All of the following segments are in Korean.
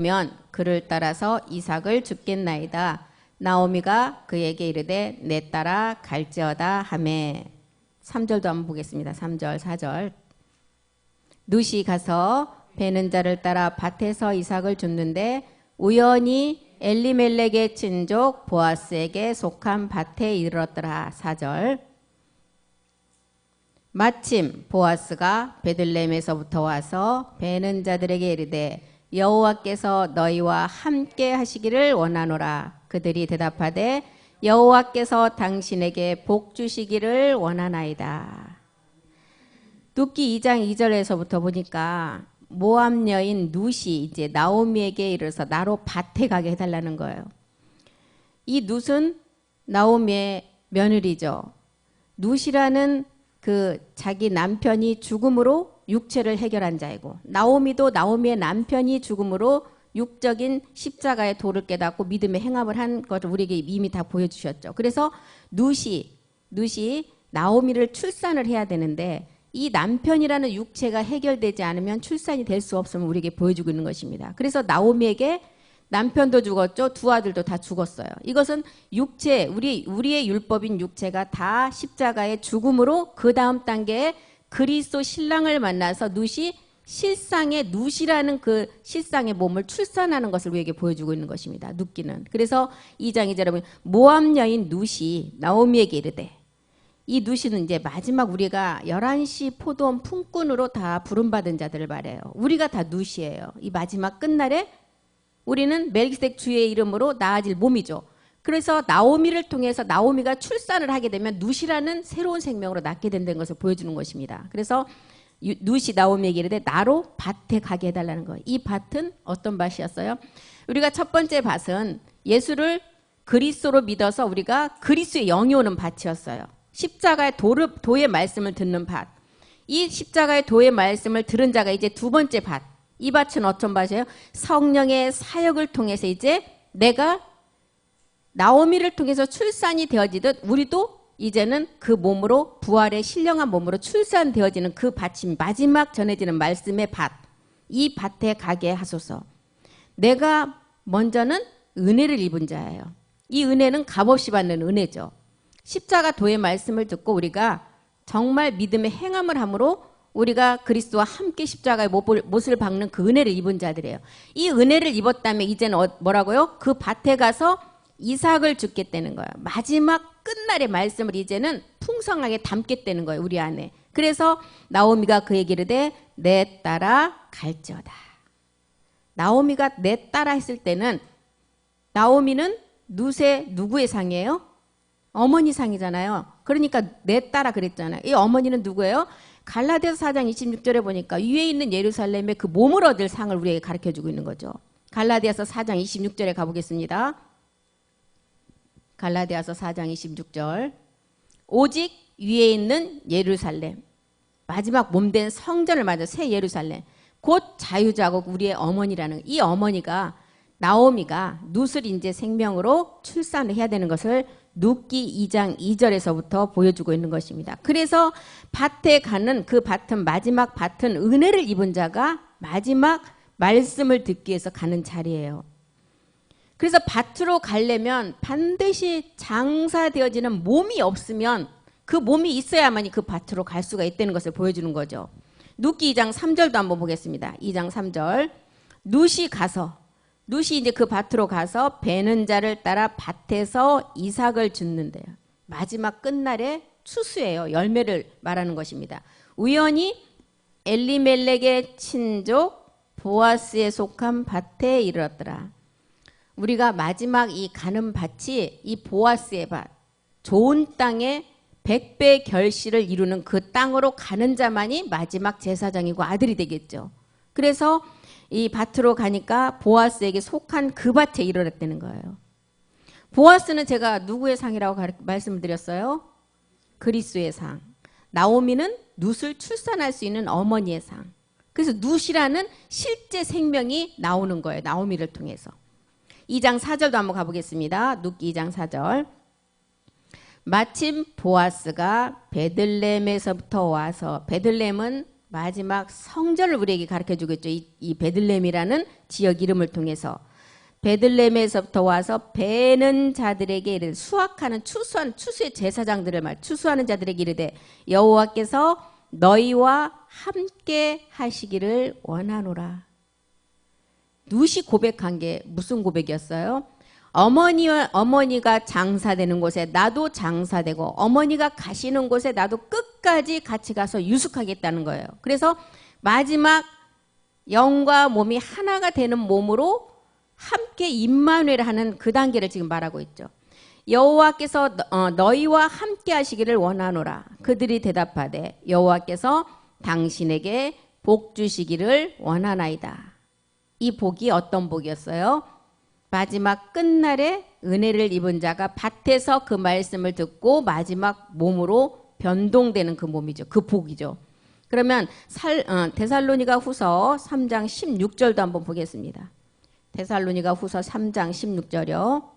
면 그를 따라서 이삭을 죽겠나이다. 나오미가 그에게 이르되 내 따라 갈지어다 하매. 3절도 한번 보겠습니다. 3절 4절. 룻이 가서 베는 자를 따라 밭에서 이삭을 줍는데 우연히 엘리멜렉의 친족 보아스에게 속한 밭에 이르렀더라. 4절. 마침 보아스가 베들레헴에서부터 와서 베는 자들에게 이르되 여호와께서 너희와 함께 하시기를 원하노라. 그들이 대답하되 여호와께서 당신에게 복 주시기를 원하나이다. 룻기 2장 2절에서부터 보니까 모압 여인 룻이 이제 나오미에게 이르러서 나로 밭에 가게 해달라는 거예요. 이 룻은 나오미의 며느리죠. 룻이라는 그 자기 남편이 죽음으로 육체를 해결한 자이고, 나오미도 나오미의 남편이 죽음으로 육적인 십자가의 도를 깨닫고 믿음의 행함을 한 것을 우리에게 이미 다 보여주셨죠. 그래서 룻이 나오미를 출산을 해야 되는데 이 남편이라는 육체가 해결되지 않으면 출산이 될 수 없음을 우리에게 보여주고 있는 것입니다. 그래서 나오미에게 남편도 죽었죠. 두 아들도 다 죽었어요. 이것은 육체, 우리의 율법인 육체가 다 십자가의 죽음으로 그 다음 단계에 그리스도 신랑을 만나서 룻이 실상의 룻이라는 그 실상의 몸을 출산하는 것을 우리에게 보여주고 있는 것입니다. 룻기는. 그래서 2장 2절에 보면 모압 여인 룻이 나오미에게 이르되, 이 룻이는 이제 마지막 우리가 11시 포도원 품꾼으로 다 부름받은 자들을 말해요. 우리가 다 룻이에요. 이 마지막 끝날에 우리는 멜기세덱 주의 이름으로 나아질 몸이죠. 그래서 나오미를 통해서 나오미가 출산을 하게 되면 룻이라는 새로운 생명으로 낳게 된다는 것을 보여주는 것입니다. 그래서 룻이 나오미에게 이르되 나로 밭에 가게 해달라는 거예요. 이 밭은 어떤 밭이었어요? 우리가 첫 번째 밭은 예수를 그리스도로 믿어서 우리가 그리스도의 영이 오는 밭이었어요. 십자가의 도의 말씀을 듣는 밭. 이 십자가의 도의 말씀을 들은 자가 이제 두 번째 밭. 이 밭은 어떤 밭이에요? 성령의 사역을 통해서 이제 내가 나오미를 통해서 출산이 되어지듯 우리도 이제는 그 몸으로 부활의 신령한 몸으로 출산되어지는 그 밭이 마지막 전해지는 말씀의 밭. 이 밭에 가게 하소서. 내가 먼저는 은혜를 입은 자예요. 이 은혜는 값없이 받는 은혜죠. 십자가 도의 말씀을 듣고 우리가 정말 믿음의 행함을 함으로 우리가 그리스도와 함께 십자가의 못을 박는 그 은혜를 입은 자들이에요. 이 은혜를 입었다면 이제는 뭐라고요? 그 밭에 가서 이삭을 죽겠다는 거예요. 마지막 끝날의 말씀을 이제는 풍성하게 담겠다는 거예요. 우리 안에. 그래서 나오미가 그에게 이르되 내 따라 갈지어다. 나오미가 내 따라 했을 때는 나오미는 룻의 누구의 상이에요? 어머니 상이잖아요. 그러니까 내 따라 그랬잖아요. 이 어머니는 누구예요? 갈라디아서 4장 26절에 보니까 위에 있는 예루살렘의 그 몸을 얻을 상을 우리에게 가르쳐주고 있는 거죠. 갈라디아서 4장 26절에 가보겠습니다. 갈라디아서 4장 26절. 오직 위에 있는 예루살렘, 마지막 몸된 성전을 맞아 새 예루살렘, 곧 자유자국 우리의 어머니라는 이 어머니가 나오미가 룻을 이제 생명으로 출산을 해야 되는 것을 룻기 2장 2절에서부터 보여주고 있는 것입니다. 그래서 밭에 가는 그 밭은 마지막 밭은 은혜를 입은 자가 마지막 말씀을 듣기 위해서 가는 자리예요. 그래서 밭으로 가려면 반드시 장사되어지는 몸이 없으면 그 몸이 있어야만이 그 밭으로 갈 수가 있다는 것을 보여주는 거죠. 룻기 2장 3절도 한번 보겠습니다. 2장 3절. 룻이 이제 그 밭으로 가서 베는 자를 따라 밭에서 이삭을 줍는데요. 마지막 끝날의 추수예요. 열매를 말하는 것입니다. 우연히 엘리멜렉의 친족 보아스에 속한 밭에 이르렀더라. 우리가 마지막 이 가는 밭이 이 보아스의 밭, 좋은 땅에 100배 결실을 이루는 그 땅으로 가는 자만이 마지막 제사장이고 아들이 되겠죠. 그래서 이 밭으로 가니까 보아스에게 속한 그 밭에 이르렀다는 거예요. 보아스는 제가 누구의 상이라고 말씀을 드렸어요? 그리스도의 상. 나오미는 룻을 출산할 수 있는 어머니의 상. 그래서 룻이라는 실제 생명이 나오는 거예요. 나오미를 통해서. 2장 4절도 한번 가보겠습니다. 룻기 2장 4절. 마침 보아스가 베들레헴에서부터 와서, 베들레헴은 마지막 성전을 우리에게 가르쳐주고 있죠. 이 베들레헴이라는 지역 이름을 통해서. 베들레헴에서부터 와서 베는 자들에게 이르되, 수확하는 추수의 제사장들을 추수하는 자들에게 이르되 여호와께서 너희와 함께 하시기를 원하노라. 룻이 고백한 게 무슨 고백이었어요? 어머니가 장사되는 곳에 나도 장사되고 어머니가 가시는 곳에 나도 끝까지 같이 가서 유숙하겠다는 거예요. 그래서 마지막 영과 몸이 하나가 되는 몸으로 함께 임마누엘 하는 그 단계를 지금 말하고 있죠. 여호와께서 너희와 함께 하시기를 원하노라. 그들이 대답하되 여호와께서 당신에게 복 주시기를 원하나이다. 이 복이 어떤 복이었어요? 마지막 끝날에 은혜를 입은 자가 밭에서 그 말씀을 듣고 마지막 몸으로 변동되는 그 몸이죠. 그 복이죠. 그러면 데살로니가 후서 3장 16절도 한번 보겠습니다. 데살로니가 후서 3장 16절이요.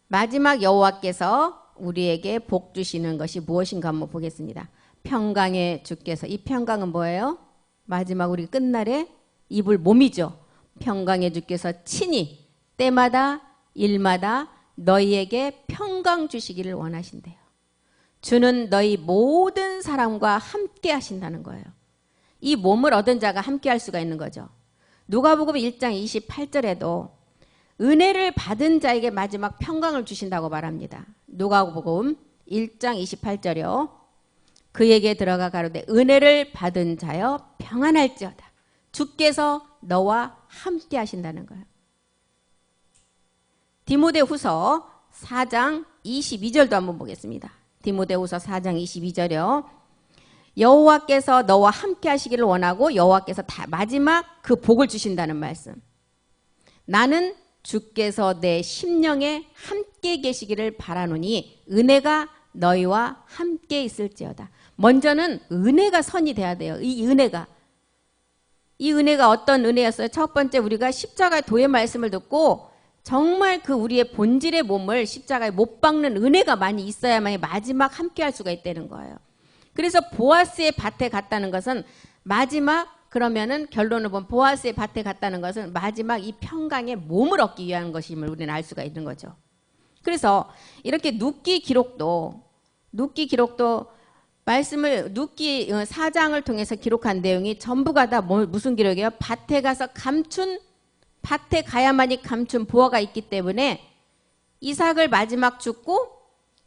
마지막 여호와께서 우리에게 복 주시는 것이 무엇인가 한번 보겠습니다. 평강의 주께서, 이 평강은 뭐예요? 마지막 우리 끝날에 입을 몸이죠. 평강의 주께서 친히 때마다 일마다 너희에게 평강 주시기를 원하신대요. 주는 너희 모든 사람과 함께 하신다는 거예요. 이 몸을 얻은 자가 함께 할 수가 있는 거죠. 누가복음 1장 28절에도 은혜를 받은 자에게 마지막 평강을 주신다고 말합니다. 누가복음 1장 28절이요. 그에게 들어가 가로되 은혜를 받은 자여 평안할지어다. 주께서 너와 함께 하신다는 거예요. 디모데후서 4장 22절도 한번 보겠습니다. 디모데후서 4장 22절이요. 여호와께서 너와 함께 하시기를 원하고 여호와께서 마지막 그 복을 주신다는 말씀. 나는 주께서 내 심령에 함께 계시기를 바라노니 은혜가 너희와 함께 있을지어다. 먼저는 은혜가 선이 돼야 돼요. 이 은혜가 어떤 은혜였어요? 첫 번째, 우리가 십자가의 도의 말씀을 듣고 정말 그 우리의 본질의 몸을 십자가에 못 박는 은혜가 많이 있어야만 마지막 함께 할 수가 있다는 거예요. 그래서 보아스의 밭에 갔다는 것은 마지막, 그러면은 결론을 보면 보아스의 밭에 갔다는 것은 마지막 이 평강의 몸을 얻기 위한 것임을 우리는 알 수가 있는 거죠. 그래서 이렇게 룻기 기록도 말씀을 룻기 4장을 통해서 기록한 내용이 전부가 다 무슨 기록이에요? 밭에 가서 밭에 가야만이 감춘 보화가 있기 때문에 이삭을 마지막 죽고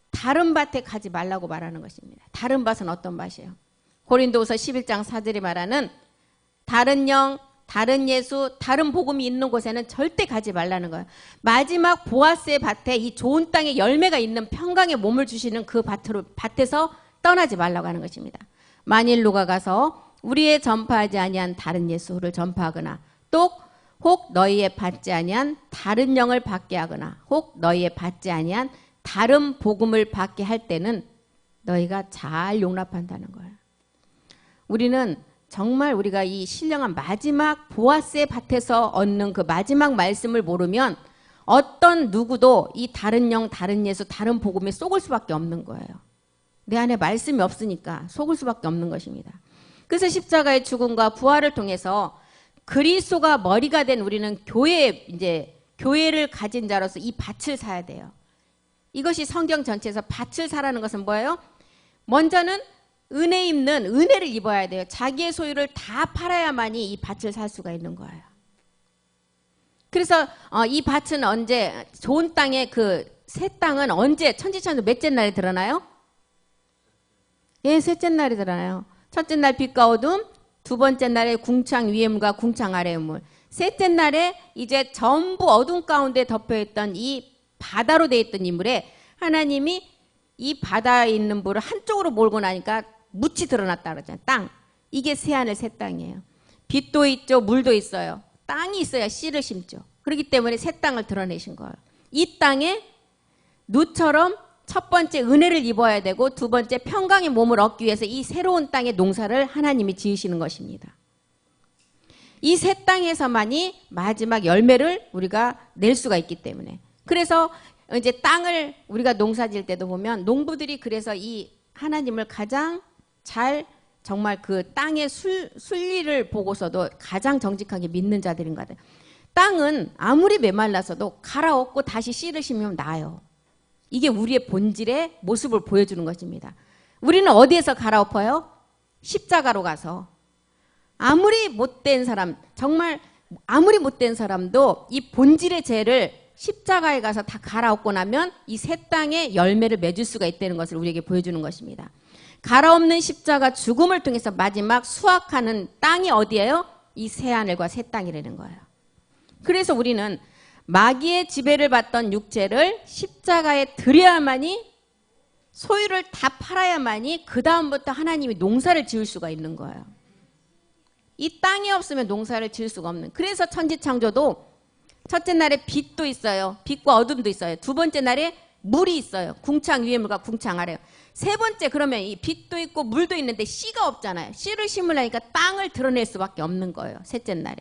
다른 밭에 가지 말라고 말하는 것입니다. 다른 밭은 어떤 밭이에요? 고린도후서 11장 4절이 말하는 다른 영, 다른 예수, 다른 복음이 있는 곳에는 절대 가지 말라는 거예요. 마지막 보아스의 밭에 이 좋은 땅에 열매가 있는 평강의 몸을 주시는 그 밭에서 떠나지 말라고 하는 것입니다. 만일 누가 가서 우리의 전파하지 아니한 다른 예수를 전파하거나 또 혹 너희의 받지 아니한 다른 영을 받게 하거나 혹 너희의 받지 아니한 다른 복음을 받게 할 때는 너희가 잘 용납한다는 거예요. 우리는 정말 우리가 이 신령한 마지막 보아스의 밭에서 얻는 그 마지막 말씀을 모르면 어떤 누구도 이 다른 영, 다른 예수, 다른 복음에 속을 수밖에 없는 거예요. 내 안에 말씀이 없으니까 속을 수밖에 없는 것입니다. 그래서 십자가의 죽음과 부활을 통해서 그리스도가 머리가 된 우리는 교회를 가진 자로서 이 밭을 사야 돼요. 이것이 성경 전체에서 밭을 사라는 것은 뭐예요? 먼저는 은혜 입는 은혜를 입어야 돼요. 자기의 소유를 다 팔아야만이 이 밭을 살 수가 있는 거예요. 그래서 이 밭은 언제, 좋은 땅의 그 새 땅은 언제, 천지천도 몇째 날에 드러나요? 예, 셋째 날에 드러나요. 첫째 날 빛과 어둠, 두 번째 날에 궁창 위의 물과 궁창 아래의 물, 셋째 날에 이제 전부 어둠 가운데 덮여있던 이 바다로 되어 있던 이 물에 하나님이 이 바다에 있는 물을 한쪽으로 몰고 나니까 묻이 드러났다 그러잖아요. 땅. 이게 새하늘 새 땅이에요. 빛도 있죠. 물도 있어요. 땅이 있어야 씨를 심죠. 그렇기 때문에 새 땅을 드러내신 거예요. 이 땅에 룻처럼 첫 번째 은혜를 입어야 되고 두 번째 평강의 몸을 얻기 위해서 이 새로운 땅의 농사를 하나님이 지으시는 것입니다. 이 새 땅에서만이 마지막 열매를 우리가 낼 수가 있기 때문에. 그래서 이제 땅을 우리가 농사 지을 때도 보면 농부들이 그래서 이 하나님을 가장 잘 정말 그 땅의 순리를 보고서도 가장 정직하게 믿는 자들인 것 같아요. 땅은 아무리 메말라서도 갈아엎고 다시 씨를 심으면 나아요. 이게 우리의 본질의 모습을 보여주는 것입니다. 우리는 어디에서 갈아엎어요? 십자가로 가서. 아무리 못된 사람, 정말 아무리 못된 사람도 이 본질의 죄를 십자가에 가서 다 갈아엎고 나면 이 새 땅에 열매를 맺을 수가 있다는 것을 우리에게 보여주는 것입니다. 갈아엎는 십자가 죽음을 통해서 마지막 수확하는 땅이 어디예요? 이 새하늘과 새 땅이라는 거예요. 그래서 우리는 마귀의 지배를 받던 육체를 십자가에 들여야만이, 소유를 다 팔아야만이 그 다음부터 하나님이 농사를 지을 수가 있는 거예요. 이 땅이 없으면 농사를 지을 수가 없는. 그래서 천지창조도 첫째 날에 빛도 있어요. 빛과 어둠도 있어요. 두 번째 날에 물이 있어요. 궁창 위에 물과 궁창 아래요. 세 번째, 그러면 이 빛도 있고 물도 있는데 씨가 없잖아요. 씨를 심으려니까 땅을 드러낼 수밖에 없는 거예요. 셋째 날에.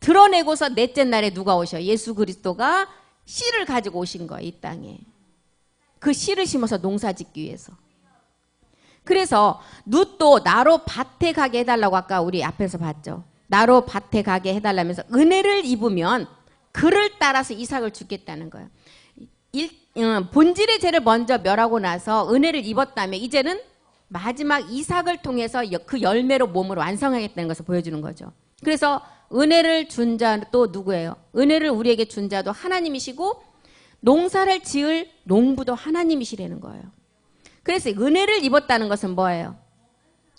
드러내고서 넷째 날에 누가 오셔요? 예수 그리스도가 씨를 가지고 오신 거예요. 이 땅에. 그 씨를 심어서 농사 짓기 위해서. 그래서 룻도 나로 밭에 가게 해달라고 아까 우리 앞에서 봤죠. 나로 밭에 가게 해달라면서 은혜를 입으면 그를 따라서 이삭을 주겠다는 거예요. 본질의 죄를 먼저 멸하고 나서 은혜를 입었다면 이제는 마지막 이삭을 통해서 그 열매로 몸을 완성하겠다는 것을 보여주는 거죠. 그래서 은혜를 준 자도 누구예요? 은혜를 우리에게 준 자도 하나님이시고 농사를 지을 농부도 하나님이시라는 거예요. 그래서 은혜를 입었다는 것은 뭐예요?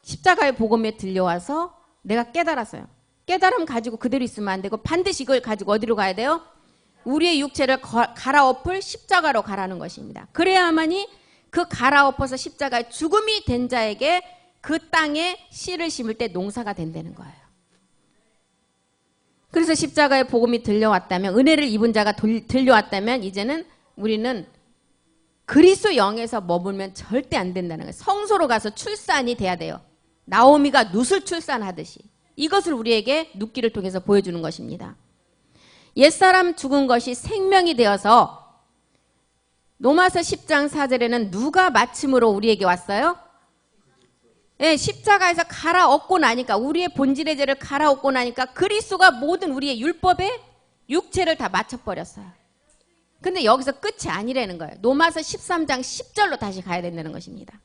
십자가의 복음에 들려와서 내가 깨달았어요. 깨달음 가지고 그대로 있으면 안 되고 반드시 이걸 가지고 어디로 가야 돼요? 우리의 육체를 갈아엎을 십자가로 가라는 것입니다. 그래야만이 그 갈아엎어서 십자가의 죽음이 된 자에게 그 땅에 씨를 심을 때 농사가 된다는 거예요. 그래서 십자가의 복음이 들려왔다면, 은혜를 입은 자가 들려왔다면 이제는 우리는 그리스도 영에서 머물면 절대 안 된다는 거예요. 성소로 가서 출산이 돼야 돼요. 나오미가 룻을 출산하듯이. 이것을 우리에게 룻기를 통해서 보여주는 것입니다. 옛사람 죽은 것이 생명이 되어서 로마서 10장 4절에는 누가 마침으로 우리에게 왔어요? 네, 십자가에서 갈아엎고 나니까, 우리의 본질의 죄를 갈아엎고 나니까 그리스도가 모든 우리의 율법의 육체를 다 맞춰버렸어요. 근데 여기서 끝이 아니라는 거예요. 로마서 13장 10절로 다시 가야 된다는 것입니다.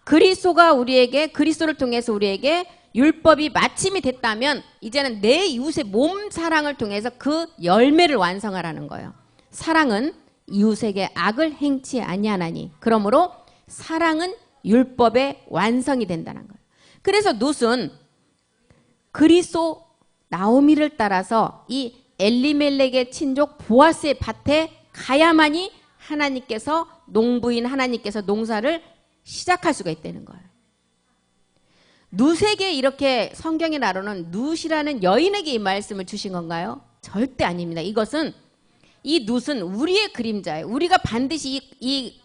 그리스도가 우리에게, 그리스도를 통해서 우리에게 율법이 마침이 됐다면 이제는 내 이웃의 몸 사랑을 통해서 그 열매를 완성하라는 거예요. 사랑은 이웃에게 악을 행치 아니하나니 그러므로 사랑은 율법의 완성이 된다는 거예요. 그래서 룻은 그리스도 나오미를 따라서 이 엘리멜렉의 친족 보아스의 밭에 가야만이 하나님께서, 농부인 하나님께서 농사를 시작할 수가 있다는 거예요. 룻에게 이렇게 성경에 나오는 룻이라는 여인에게 이 말씀을 주신 건가요? 절대 아닙니다. 이것은, 이 룻은 우리의 그림자예요. 우리가 반드시 이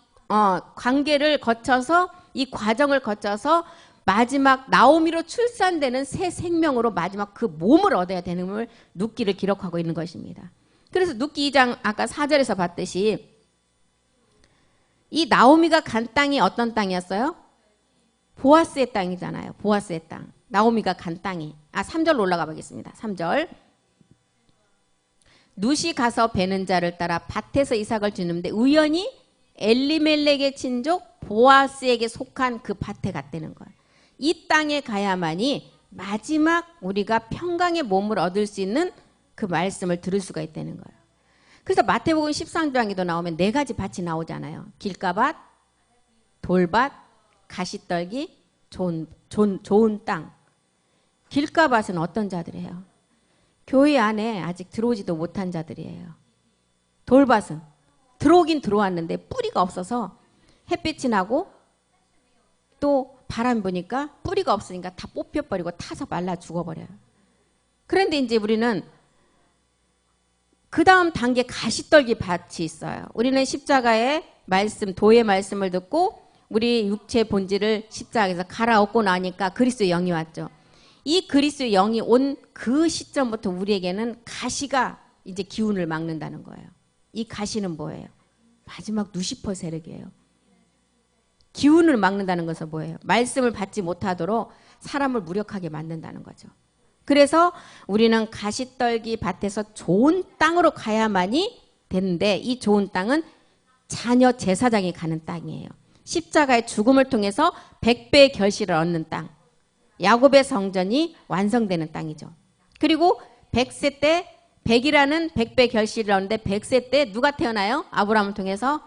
관계를 거쳐서, 이 과정을 거쳐서 마지막 나오미로 출산되는 새 생명으로 마지막 그 몸을 얻어야 되는 걸 룻기를 기록하고 있는 것입니다. 그래서 룻기 2장 아까 4절에서 봤듯이 이 나오미가 간 땅이 어떤 땅이었어요? 보아스의 땅이잖아요. 보아스의 땅. 나오미가 간 땅이. 3절로 올라가 보겠습니다. 3절. 룻이 가서 베는 자를 따라 밭에서 이삭을 주는데 우연히 엘리멜렉의 친족 보아스에게 속한 그 밭에 갔다는 거예요. 이 땅에 가야만이 마지막 우리가 평강의 몸을 얻을 수 있는 그 말씀을 들을 수가 있다는 거예요. 그래서 마태복음 13장에도 나오면 4가지 밭이 나오잖아요. 길가밭, 돌밭, 가시떨기, 좋은 땅. 길가밭은 어떤 자들이에요? 교회 안에 아직 들어오지도 못한 자들이에요. 돌밭은 들어오긴 들어왔는데 뿌리가 없어서 햇빛이 나고 또 바람 부니까 뿌리가 없으니까 다 뽑혀버리고 타서 말라 죽어버려요. 그런데 이제 우리는 그 다음 단계 가시떨기 밭이 있어요. 우리는 십자가의 말씀, 도의 말씀을 듣고 우리 육체 본질을 십자가에서 갈아엎고 나니까 그리스도의 영이 왔죠. 이 그리스도의 영이 온 그 시점부터 우리에게는 가시가 이제 기운을 막는다는 거예요. 이 가시는 뭐예요? 마지막 루시퍼 세력이에요. 기운을 막는다는 것은 뭐예요? 말씀을 받지 못하도록 사람을 무력하게 만든다는 거죠. 그래서 우리는 가시떨기 밭에서 좋은 땅으로 가야만이 되는데 이 좋은 땅은 자녀 제사장이 가는 땅이에요. 십자가의 죽음을 통해서 100배의 결실을 얻는 땅. 야곱의 성전이 완성되는 땅이죠. 그리고 100세 때 100이라는 100배 결실을 얻는데 100세 때 누가 태어나요? 아브라함을 통해서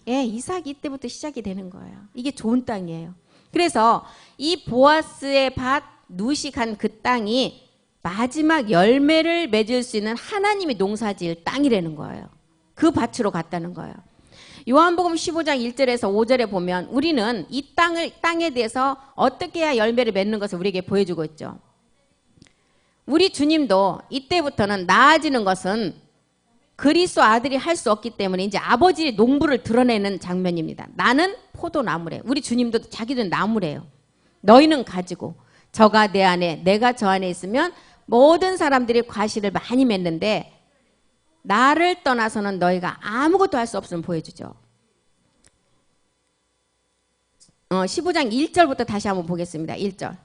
예, 이삭이 이때부터 시작이 되는 거예요. 이게 좋은 땅이에요. 그래서 이 보아스의 밭 누식한 그 땅이 마지막 열매를 맺을 수 있는 하나님이 농사지을 땅이라는 거예요. 그 밭으로 갔다는 거예요. 요한복음 15장 1절에서 5절에 보면 우리는 이 땅에 대해서 어떻게 해야 열매를 맺는 것을 우리에게 보여주고 있죠. 우리 주님도 이때부터는 나아지는 것은 그리스도 아들이 할 수 없기 때문에 이제 아버지의 농부를 드러내는 장면입니다. 나는 포도나무래. 우리 주님도 자기도 나무래요. 너희는 가지고 저가 내 안에 내가 저 안에 있으면 모든 사람들이 과실을 많이 맺는데 나를 떠나서는 너희가 아무것도 할 수 없음을 보여주죠. 15장 1절부터 다시 한번 보겠습니다. 1절.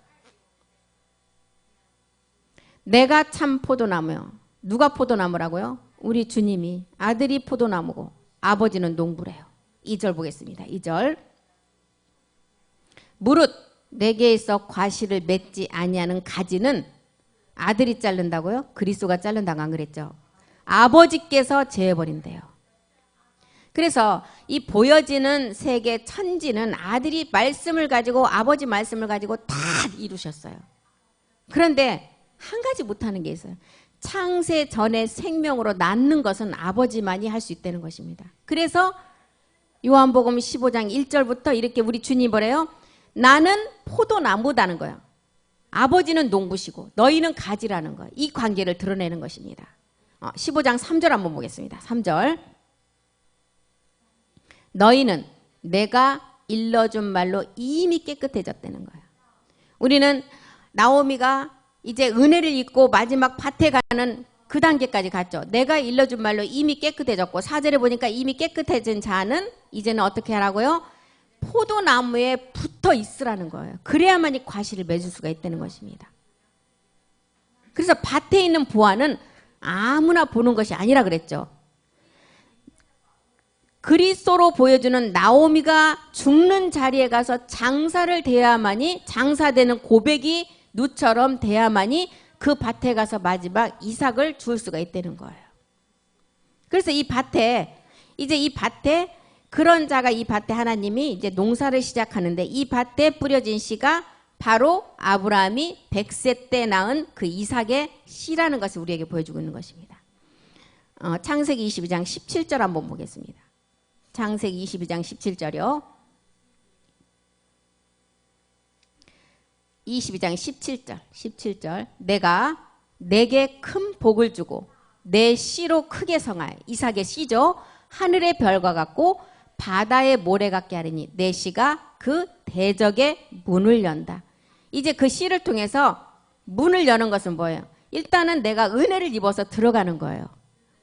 내가 참 포도나무요. 누가 포도나무라고요? 우리 주님이. 아들이 포도나무고 아버지는 농부래요. 2절 보겠습니다. 2절. 무릇 내게 있어 과실을 맺지 아니하는 가지는 아들이 자른다고요? 그리스도가 자른다고 안 그랬죠? 아버지께서 제어버린대요. 그래서 이 보여지는 세계 천지는 아들이 말씀을 가지고 아버지 말씀을 가지고 다 이루셨어요. 그런데 한 가지 못하는 게 있어요. 창세 전에 생명으로 낳는 것은 아버지만이 할 수 있다는 것입니다. 그래서 요한복음 15장 1절부터 이렇게 우리 주님 뭐래요? 나는 포도나무다는 거예요. 아버지는 농부시고 너희는 가지라는 거예요. 이 관계를 드러내는 것입니다. 15장 3절 한번 보겠습니다. 3절. 너희는 내가 일러준 말로 이미 깨끗해졌다는 거예요. 우리는 나오미가 이제 은혜를 입고 마지막 밭에 가는 그 단계까지 갔죠. 내가 일러준 말로 이미 깨끗해졌고 4절에 보니까 이미 깨끗해진 자는 이제는 어떻게 하라고요? 포도나무에 붙어 있으라는 거예요. 그래야만이 과실을 맺을 수가 있다는 것입니다. 그래서 밭에 있는 보아는 아무나 보는 것이 아니라 그랬죠. 그리스도로 보여주는 나오미가 죽는 자리에 가서 장사를 대야만이 장사되는 고백이 누처럼 돼야만이 그 밭에 가서 마지막 이삭을 주울 수가 있다는 거예요. 그래서 이 밭에 이제 이 밭에 그런 자가 이 밭에 하나님이 이제 농사를 시작하는데 이 밭에 뿌려진 씨가 바로 아브라함이 100세 때 낳은 그 이삭의 씨라는 것을 우리에게 보여주고 있는 것입니다. 창세기 22장 17절 한번 보겠습니다. 창세기 22장 17절이요. 22장 17절. 내가 내게 큰 복을 주고 내 씨로 크게 성할 이삭의 씨죠. 하늘의 별과 같고 바다의 모래 같게 하리니 내 씨가 그 대적의 문을 연다. 이제 그 씨를 통해서 문을 여는 것은 뭐예요? 일단은 내가 은혜를 입어서 들어가는 거예요.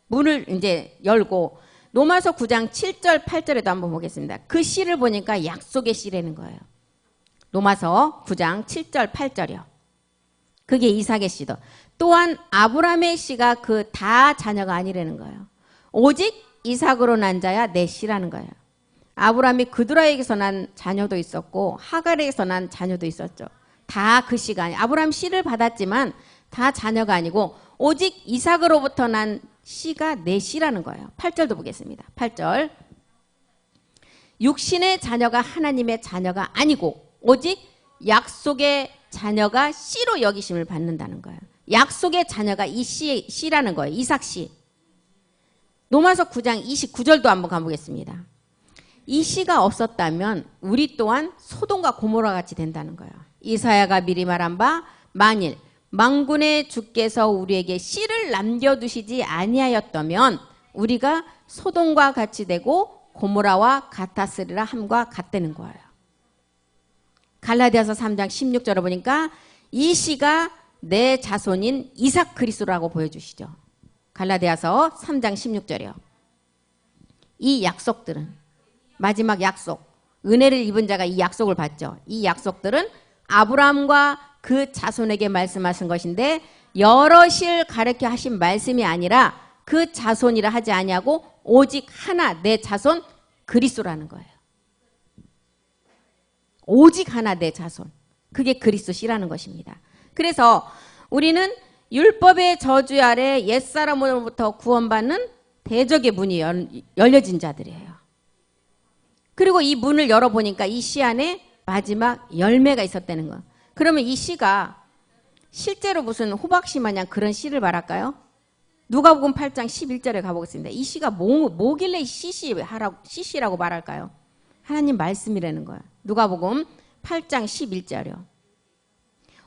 문을 이제 열고 로마서 9장 7절 8절에도 한번 보겠습니다. 그 씨를 보니까 약속의 씨라는 거예요. 로마서 9장 7절 8절이요. 그게 이삭의 씨도. 또한 아브라함의 씨가 그 다 자녀가 아니라는 거예요. 오직 이삭으로 난 자야 내 씨라는 거예요. 아브라함이 그두라에게서 난 자녀도 있었고 하갈에게서 난 자녀도 있었죠. 다 그 씨가 아니에요. 아브라함 씨를 받았지만 다 자녀가 아니고 오직 이삭으로부터 난 씨가 내 씨라는 거예요. 8절도 보겠습니다. 8절. 육신의 자녀가 하나님의 자녀가 아니고 오직 약속의 자녀가 씨로 여기심을 받는다는 거예요. 약속의 자녀가 이 씨라는 거예요. 이삭 씨. 로마서 9장 29절도 한번 가보겠습니다. 이 씨가 없었다면 우리 또한 소돔과 고모라 같이 된다는 거예요. 이사야가 미리 말한 바 만일 만군의 주께서 우리에게 씨를 남겨두시지 아니하였다면 우리가 소돔과 같이 되고 고모라와 같았으리라 함과 같다는 거예요. 갈라디아서 3장 16절을 보니까 이 씨가 내 자손인 이삭 그리스도라고 보여주시죠. 갈라디아서 3장 16절이요. 이 약속들은 마지막 약속 은혜를 입은 자가 이 약속을 받죠. 이 약속들은 아브라함과 그 자손에게 말씀하신 것인데 여럿을 가르쳐 하신 말씀이 아니라 그 자손이라 하지 아니하고 오직 하나 내 자손 그리스도라는 거예요. 오직 하나 내 자손. 그게 그리스도시라는 것입니다. 그래서 우리는 율법의 저주 아래 옛사람으로부터 구원받는 대적의 문이 열려진 자들이에요. 그리고 이 문을 열어보니까 이 시 안에 마지막 열매가 있었다는 거예요. 그러면 이 시가 실제로 무슨 호박씨 마냥 그런 시를 말할까요? 누가복음 8장 11절에 가보겠습니다. 이 시가 뭐길래 시시라고 말할까요? 하나님 말씀이라는 거예요. 누가복음 8장 11절이요.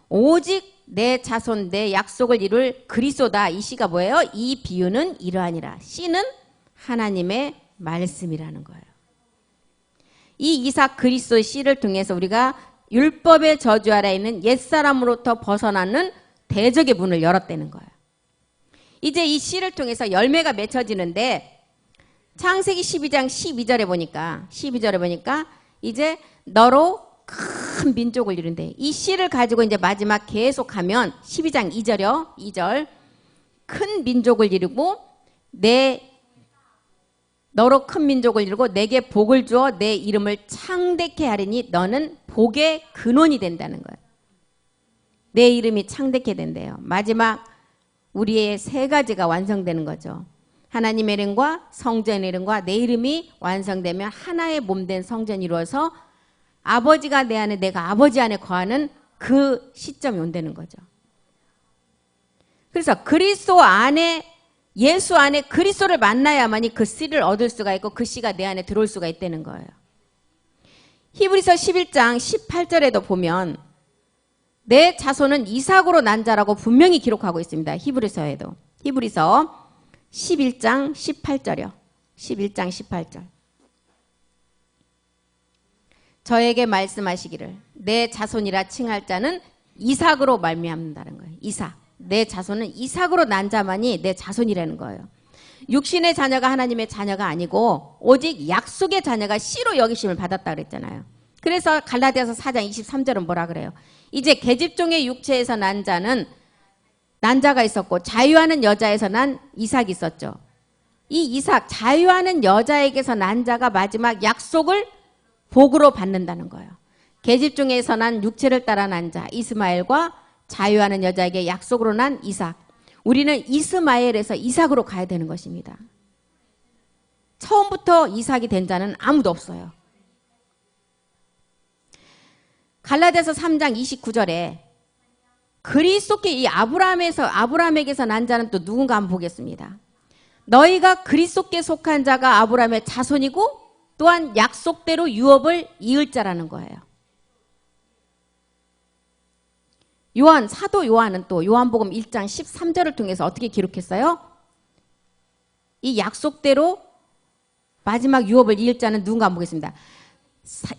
오직 내 자손 내 약속을 이룰 그리스도다. 이 시가 뭐예요? 이 비유는 이러하니라. 씨는 하나님의 말씀이라는 거예요. 이 이삭 그리스도의 씨를 통해서 우리가 율법의 저주 아래 있는 옛사람으로부터 벗어나는 대적의 문을 열었다는 거예요. 이제 이 씨를 통해서 열매가 맺혀지는데 창세기 12장 12절에 보니까 이제 너로 큰 민족을 이룬대. 이 씨를 가지고 이제 마지막 계속하면 12장 2절이요. 2절. 큰 민족을 이루고 너로 큰 민족을 이루고 내게 복을 주어 내 이름을 창대케 하리니 너는 복의 근원이 된다는 거예요. 내 이름이 창대케 된대요. 마지막 우리의 세 가지가 완성되는 거죠. 하나님의 이름과 성전의 이름과 내 이름이 완성되면 하나의 몸된 성전이 이루어서 아버지가 내 안에 내가 아버지 안에 거하는 그 시점이 온다는 거죠. 그래서 그리스도 안에 예수 안에 그리스도를 만나야만이 그 씨를 얻을 수가 있고 그 씨가 내 안에 들어올 수가 있다는 거예요. 히브리서 11장 18절에도 보면 내 자손은 이삭으로 난 자라고 분명히 기록하고 있습니다. 히브리서 11장 18절이요. 11장 18절. 저에게 말씀하시기를 내 자손이라 칭할 자는 이삭으로 말미암는다는 거예요. 이삭. 내 자손은 이삭으로 난 자만이 내 자손이라는 거예요. 육신의 자녀가 하나님의 자녀가 아니고 오직 약속의 자녀가 씨로 여기심을 받았다 그랬잖아요. 그래서 갈라디아서 4장 23절은 뭐라 그래요? 이제 계집종의 육체에서 난 자는 난 자가 있었고 자유하는 여자에서 난 이삭이 있었죠. 이 이삭 자유하는 여자에게서 난 자가 마지막 약속을 복으로 받는다는 거예요. 계집종에서 난 육체를 따라 난 자 이스마엘과 자유하는 여자에게 약속으로 난 이삭. 우리는 이스마엘에서 이삭으로 가야 되는 것입니다. 처음부터 이삭이 된 자는 아무도 없어요. 갈라디아서 3장 29절에 그리스도께 이 아브라함에게서 난 자는 또 누군가 한번 보겠습니다. 너희가 그리스도께 속한 자가 아브라함의 자손이고 또한 약속대로 유업을 이을 자라는 거예요. 사도 요한은 또 요한복음 1장 13절을 통해서 어떻게 기록했어요? 이 약속대로 마지막 유업을 이을 자는 누군가 한번 보겠습니다.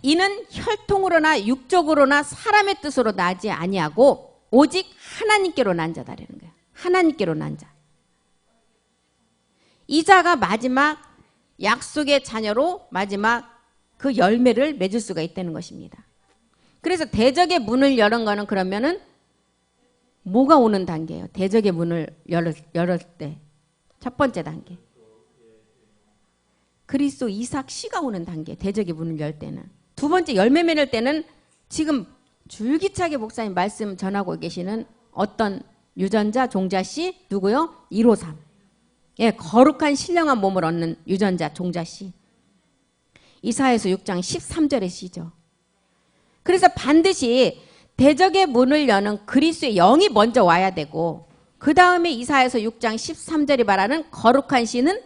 이는 혈통으로나 육적으로나 사람의 뜻으로 나지 아니하고 오직 하나님께로 난 자다라는 거예요. 하나님께로 난 자. 이 자가 마지막 약속의 자녀로 마지막 그 열매를 맺을 수가 있다는 것입니다. 그래서 대적의 문을 열은 거는 그러면은 뭐가 오는 단계예요? 대적의 문을 열을 때 첫 번째 단계. 그리스도 이삭 씨가 오는 단계. 대적의 문을 열 때는. 두 번째 열매 맺을 때는 지금 줄기차게 목사님 말씀 전하고 계시는 어떤 유전자 종자 씨 누구요? 153. 예, 거룩한 신령한 몸을 얻는 유전자 종자 씨. 이사야서 6장 13절의 시죠. 그래서 반드시 대적의 문을 여는 그리스도의 영이 먼저 와야 되고 그 다음에 이사야서 6장 13절이 말하는 거룩한 씨는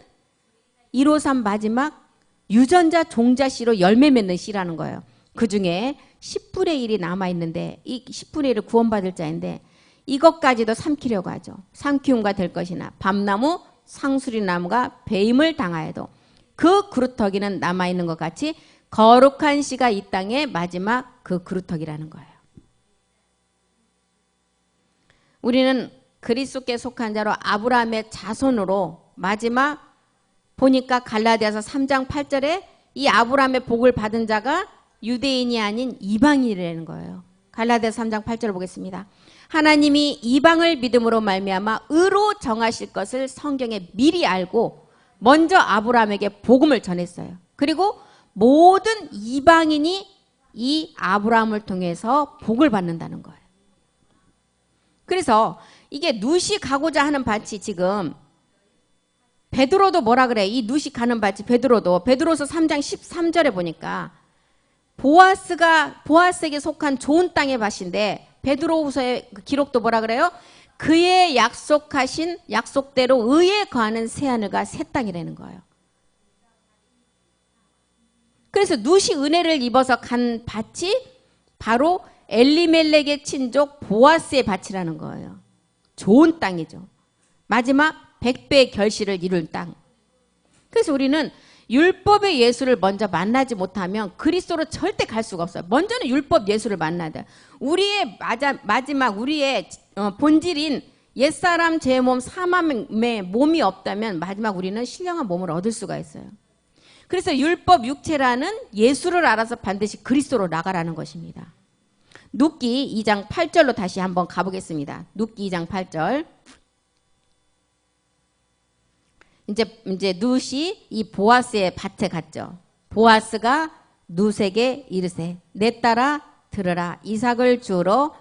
153 마지막 유전자 종자 씨로 열매 맺는 씨라는 거예요. 그중에 10분의 1이 남아있는데 이 10분의 1을 구원받을 자인데 이것까지도 삼키려고 하죠. 삼키움과 될 것이나 밤나무 상수리나무가 배임을 당하여도 그 그루터기는 남아있는 것 같이 거룩한 씨가 이 땅의 마지막 그 그루터기라는 거예요. 우리는 그리스도께 속한 자로 아브라함의 자손으로 마지막 보니까 갈라디아서 3장 8절에 이 아브라함의 복을 받은 자가 유대인이 아닌 이방인이라는 거예요. 갈라디아서 3장 8절을 보겠습니다. 하나님이 이방을 믿음으로 말미암아 의로 정하실 것을 성경에 미리 알고 먼저 아브라함에게 복음을 전했어요. 그리고 모든 이방인이 이 아브라함을 통해서 복을 받는다는 거예요. 그래서 이게 룻이 가고자 하는 밭이 지금 베드로도 뭐라 그래? 이 룻이 가는 밭이 베드로서 3장 13절에 보니까 보아스에게 속한 좋은 땅의 밭인데 베드로후서의 기록도 뭐라 그래요? 그의 약속하신 약속대로 의에 거하는 새하늘과 새 땅이라는 거예요. 그래서 룻이 은혜를 입어서 간 밭이 바로 엘리멜렉의 친족 보아스의 밭이라는 거예요. 좋은 땅이죠. 마지막 100배의 결실을 이룬 땅. 그래서 우리는 율법의 예수를 먼저 만나지 못하면 그리스도로 절대 갈 수가 없어요. 먼저는 율법 예수를 만나야 돼요. 우리의 마지막 우리의 본질인 옛사람 제 몸 사람의 몸이 없다면 마지막 우리는 신령한 몸을 얻을 수가 있어요. 그래서 율법 육체라는 예수를 알아서 반드시 그리스도로 나가라는 것입니다. 룻기 2장 8절로 다시 한번 가보겠습니다. 룻기 2장 8절. 이제 룻이 이 보아스의 밭에 갔죠. 보아스가 룻에게 이르세 내 딸아 들으라 이삭을 주러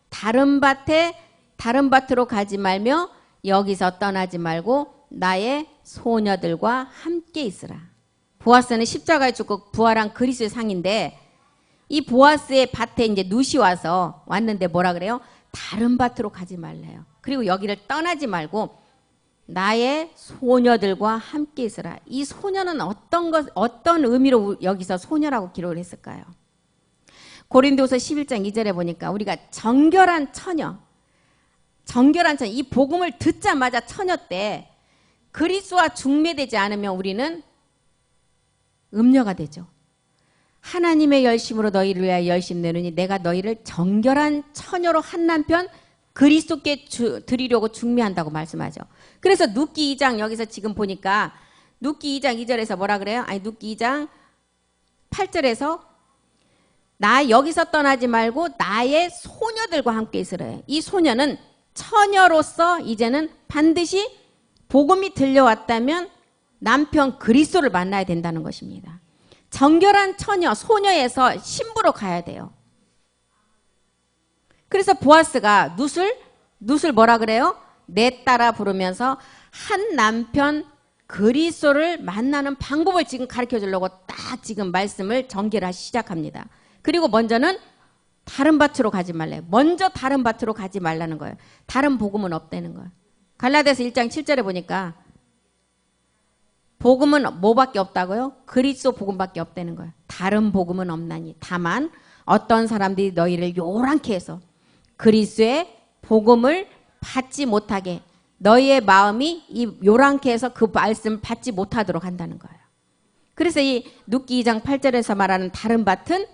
다른 밭으로 가지 말며 여기서 떠나지 말고 나의 소녀들과 함께 있으라. 보아스는 십자가에 죽고 부활한 그리스도의 상인데 이 보아스의 밭에 이제 룻이 왔는데 뭐라 그래요? 다른 밭으로 가지 말래요. 그리고 여기를 떠나지 말고 나의 소녀들과 함께 있으라. 이 소녀는 어떤 의미로 여기서 소녀라고 기록을 했을까요? 고린도서 11장 2절에 보니까 우리가 정결한 처녀, 이 복음을 듣자마자 처녀 때 그리스도와 중매되지 않으면 우리는 음녀가 되죠. 하나님의 열심으로 너희를 위하여 열심 내느니 내가 너희를 정결한 처녀로 한 남편 그리스도께 드리려고 중매한다고 말씀하죠. 그래서 룻기 2장 여기서 지금 보니까 룻기 2장 2절에서 뭐라 그래요? 룻기 2장 8절에서 나 여기서 떠나지 말고 나의 소녀들과 함께 있으래. 이 소녀는 처녀로서 이제는 반드시 복음이 들려왔다면 남편 그리스도를 만나야 된다는 것입니다. 정결한 처녀, 소녀에서 신부로 가야 돼요. 그래서 보아스가 룻을 뭐라 그래요? 내 딸아 부르면서 한 남편 그리스도를 만나는 방법을 지금 가르쳐 주려고 딱 지금 말씀을 전개를 시작합니다. 그리고 먼저는 다른 밭으로 가지 말래. 먼저 다른 밭으로 가지 말라는 거예요. 다른 복음은 없다는 거예요. 갈라디아서 1장 7절에 보니까 복음은 뭐밖에 없다고요? 그리스도 복음밖에 없다는 거예요. 다른 복음은 없나니 다만 어떤 사람들이 너희를 요란케 해서 그리스도의 복음을 받지 못하게 너희의 마음이 이 요란케 해서 그 말씀을 받지 못하도록 한다는 거예요. 그래서 이 룻기 2장 8절에서 말하는 다른 밭은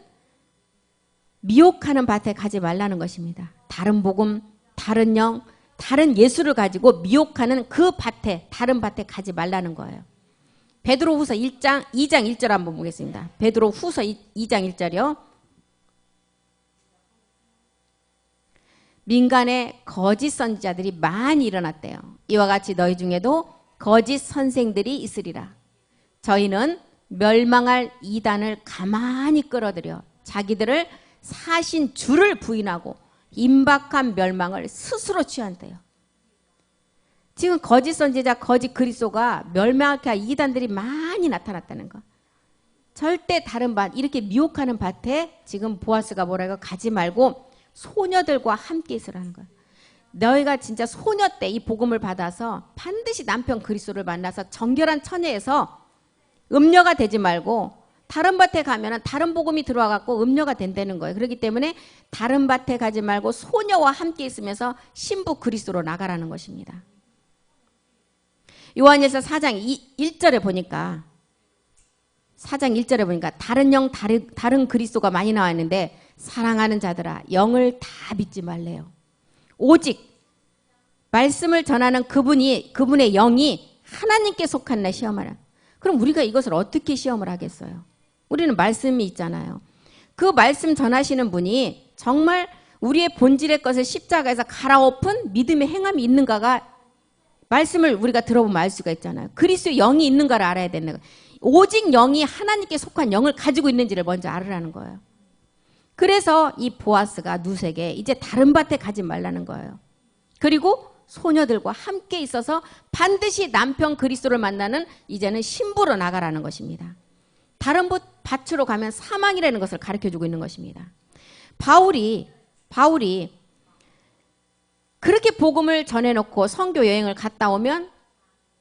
미혹하는 밭에 가지 말라는 것입니다. 다른 복음, 다른 영, 다른 예수를 가지고 미혹하는 그 밭에 다른 밭에 가지 말라는 거예요. 베드로후서 2장 1절 한번 보겠습니다. 베드로후서 2장 1절이요. 민간에 거짓 선지자들이 많이 일어났대요. 이와 같이 너희 중에도 거짓 선생들이 있으리라. 저희는 멸망할 이단을 가만히 끌어들여 자기들을 사신 주를 부인하고 임박한 멸망을 스스로 취한대요. 지금 거짓 선지자, 거짓 그리스도가 멸망하게 할 이단들이 많이 나타났다는 거. 절대 다른 밭, 이렇게 미혹하는 밭에 지금 보아스가 뭐라고 가지 말고 소녀들과 함께 있으라는 거예요. 너희가 진짜 소녀 때 이 복음을 받아서 반드시 남편 그리스도를 만나서 정결한 처녀에서 음녀가 되지 말고 다른 밭에 가면 다른 복음이 들어와 갖고 음녀가 된다는 거예요. 그렇기 때문에 다른 밭에 가지 말고 소녀와 함께 있으면서 신부 그리스도로 나가라는 것입니다. 요한일서 4장 1절에 보니까 다른 영 다른 그리스도가 많이 나와 있는데 사랑하는 자들아 영을 다 믿지 말래요. 오직 말씀을 전하는 그분의 영이 하나님께 속한 날 시험하라. 그럼 우리가 이것을 어떻게 시험을 하겠어요? 우리는 말씀이 있잖아요. 그 말씀 전하시는 분이 정말 우리의 본질의 것을 십자가에서 갈아엎은 믿음의 행함이 있는가가 말씀을 우리가 들어보면 알 수가 있잖아요. 그리스도의 영이 있는가를 알아야 되는 거예요. 오직 영이 하나님께 속한 영을 가지고 있는지를 먼저 알으라는 거예요. 그래서 이 보아스가 룻에게 이제 다른 밭에 가지 말라는 거예요. 그리고 소녀들과 함께 있어서 반드시 남편 그리스도를 만나는 이제는 신부로 나가라는 것입니다. 다른 밭으로 가면 사망이라는 것을 가르쳐주고 있는 것입니다. 바울이 그렇게 복음을 전해놓고 선교 여행을 갔다 오면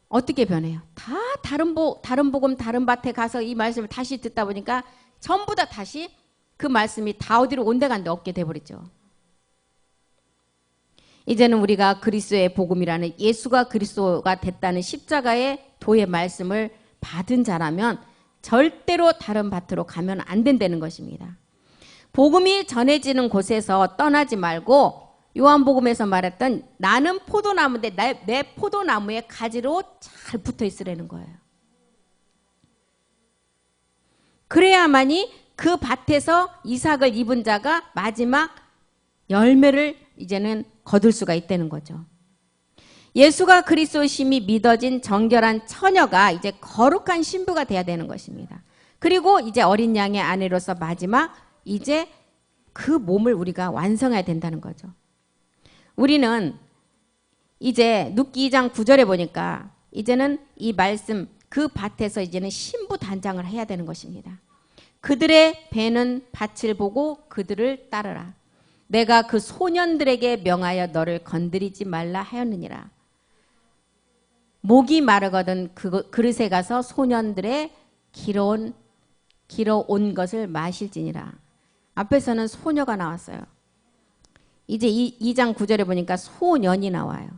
어떻게 변해요? 다 다른 복음 다른 밭에 가서 이 말씀을 다시 듣다 보니까 전부 다 다시 그 말씀이 다 어디로 온데간데 없게 돼버리죠. 이제는 우리가 그리스도의 복음이라는 예수가 그리스도가 됐다는 십자가의 도의 말씀을 받은 자라면 절대로 다른 밭으로 가면 안 된다는 것입니다. 복음이 전해지는 곳에서 떠나지 말고 요한복음에서 말했던 나는 포도나무인데 내 포도나무의 가지로 잘 붙어 있으라는 거예요. 그래야만이 그 밭에서 이삭을 입은 자가 마지막 열매를 이제는 거둘 수가 있다는 거죠. 예수가 그리스도심이 믿어진 정결한 처녀가 이제 거룩한 신부가 돼야 되는 것입니다. 그리고 이제 어린 양의 아내로서 마지막 이제 그 몸을 우리가 완성해야 된다는 거죠. 우리는 이제 룻기 2장 9절에 보니까 이제는 이 말씀 그 밭에서 이제는 신부 단장을 해야 되는 것입니다. 그들의 배는 밭을 보고 그들을 따르라. 내가 그 소년들에게 명하여 너를 건드리지 말라 하였느니라. 목이 마르거든 그 그릇에 가서 소년들의 길어온 것을 마실지니라. 앞에서는 소녀가 나왔어요. 이제 2장 9절에 보니까 소년이 나와요.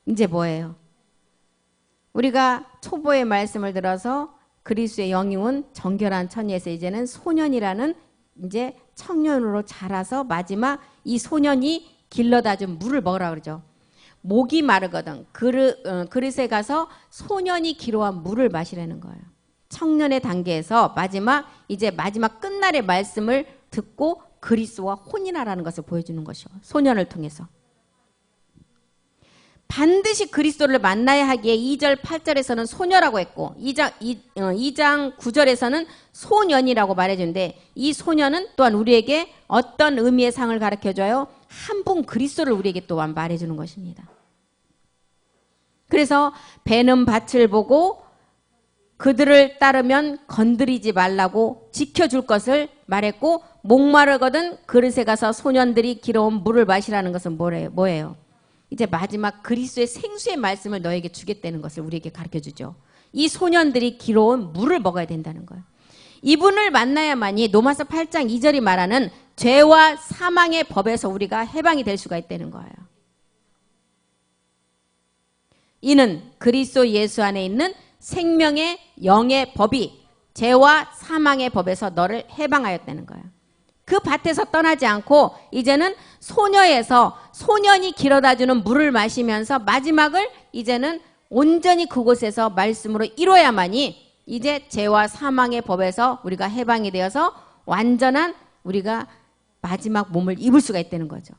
이제 뭐예요? 우리가 초보의 말씀을 들어서 그리스도의 영이 온 정결한 처녀에서 이제는 소년이라는 이제 청년으로 자라서 마지막 이 소년이 길러다 준 물을 먹으라 그러죠. 목이 마르거든 그릇에 가서 소년이 기로한 물을 마시라는 거예요. 청년의 단계에서 이제 마지막 끝날의 말씀을 듣고 그리스도와 혼인하라는 것을 보여주는 것이요. 소년을 통해서. 반드시 그리스도를 만나야 하기에 2절 8절에서는 소녀라고 했고 2장 9절에서는 소년이라고 말해주는데 이 소년은 또한 우리에게 어떤 의미의 상을 가르쳐줘요? 한 분 그리스도를 우리에게 또한 말해주는 것입니다. 그래서 배는 밭을 보고 그들을 따르면 건드리지 말라고 지켜줄 것을 말했고 목마르거든 그릇에 가서 소년들이 길어온 물을 마시라는 것은 뭐예요? 이제 마지막 그리스도의 생수의 말씀을 너에게 주겠다는 것을 우리에게 가르쳐주죠. 이 소년들이 길어온 물을 먹어야 된다는 거예요. 이분을 만나야만이 로마서 8장 2절이 말하는 죄와 사망의 법에서 우리가 해방이 될 수가 있다는 거예요. 이는 그리스도 예수 안에 있는 생명의 영의 법이 죄와 사망의 법에서 너를 해방하였다는 거예요. 그 밭에서 떠나지 않고 이제는 소녀에서 소년이 길어다주는 물을 마시면서 마지막을 이제는 온전히 그곳에서 말씀으로 이뤄야만이 이제 죄와 사망의 법에서 우리가 해방이 되어서 완전한 우리가 마지막 몸을 입을 수가 있다는 거죠.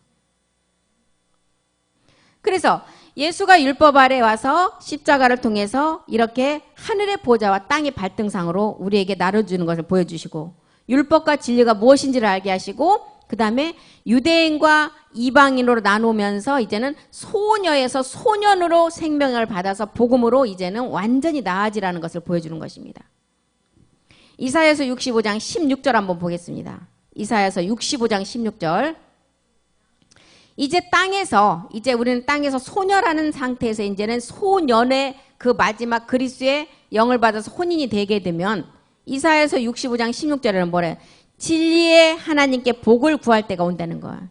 그래서 예수가 율법 아래 와서 십자가를 통해서 이렇게 하늘의 보좌와 땅의 발등상으로 우리에게 나눠주는 것을 보여주시고 율법과 진리가 무엇인지를 알게 하시고 그 다음에 유대인과 이방인으로 나누면서 이제는 소녀에서 소년으로 생명을 받아서 복음으로 이제는 완전히 나아지라는 것을 보여주는 것입니다. 이사야서 65장 16절 한번 보겠습니다. 이사야서 65장 16절. 이제 우리는 땅에서 소녀라는 상태에서 이제는 소년의 그 마지막 그리스도의 영을 받아서 혼인이 되게 되면 이사야서 65장 16절에는 뭐래요? 진리의 하나님께 복을 구할 때가 온다는 거예요.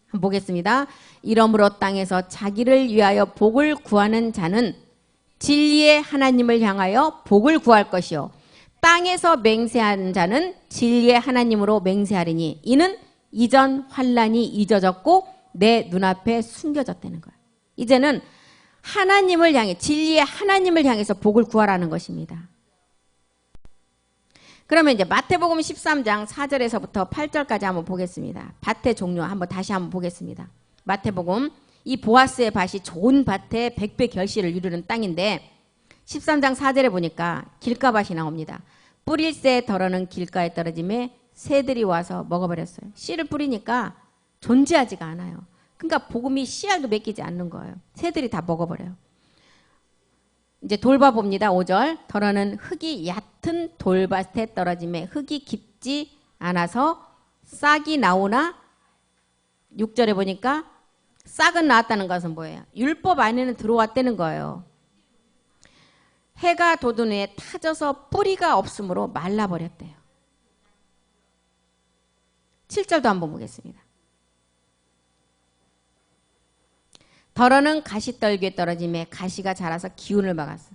한번 보겠습니다. 이러므로 땅에서 자기를 위하여 복을 구하는 자는 진리의 하나님을 향하여 복을 구할 것이요. 땅에서 맹세하는 자는 진리의 하나님으로 맹세하리니 이는 이전 환난이 잊어졌고 내 눈앞에 숨겨졌다는 거예요. 이제는 하나님을 향해 진리의 하나님을 향해서 복을 구하라는 것입니다. 그러면 이제 마태복음 13장 4절에서부터 8절까지 한번 보겠습니다. 밭의 종류 다시 한번 보겠습니다. 마태복음, 이 보아스의 밭이 좋은 밭에 100배 결실을 이루는 땅인데 13장 4절에 보니까 길가밭이 나옵니다. 뿌릴새 덜어는 길가에 떨어짐에 새들이 와서 먹어버렸어요. 씨를 뿌리니까 존재하지가 않아요. 그러니까 복음이 씨알도 맺히지 않는 거예요. 새들이 다 먹어버려요. 이제 돌봐 봅니다. 5절. 덜어는 흙이 얕은 돌밭에 떨어짐에 흙이 깊지 않아서 싹이 나오나 6절에 보니까 싹은 나왔다는 것은 뭐예요? 율법 안에는 들어왔다는 거예요. 해가 돋은 후에 타져서 뿌리가 없으므로 말라버렸대요. 7절도 한번 보겠습니다. 덜어는 가시떨기에 떨어짐에 가시가 자라서 기운을 막았어.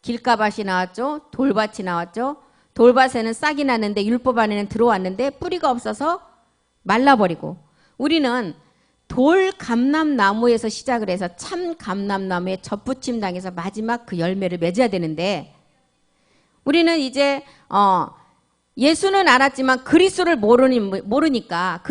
길가밭이 나왔죠. 돌밭이 나왔죠. 돌밭에는 싹이 나는데 율법 안에는 들어왔는데 뿌리가 없어서 말라버리고, 우리는 돌 감람나무에서 시작을 해서 참 감람나무에 젖붙임 당해서 마지막 그 열매를 맺어야 되는데, 우리는 이제 예수는 알았지만 그리스도를 모르니까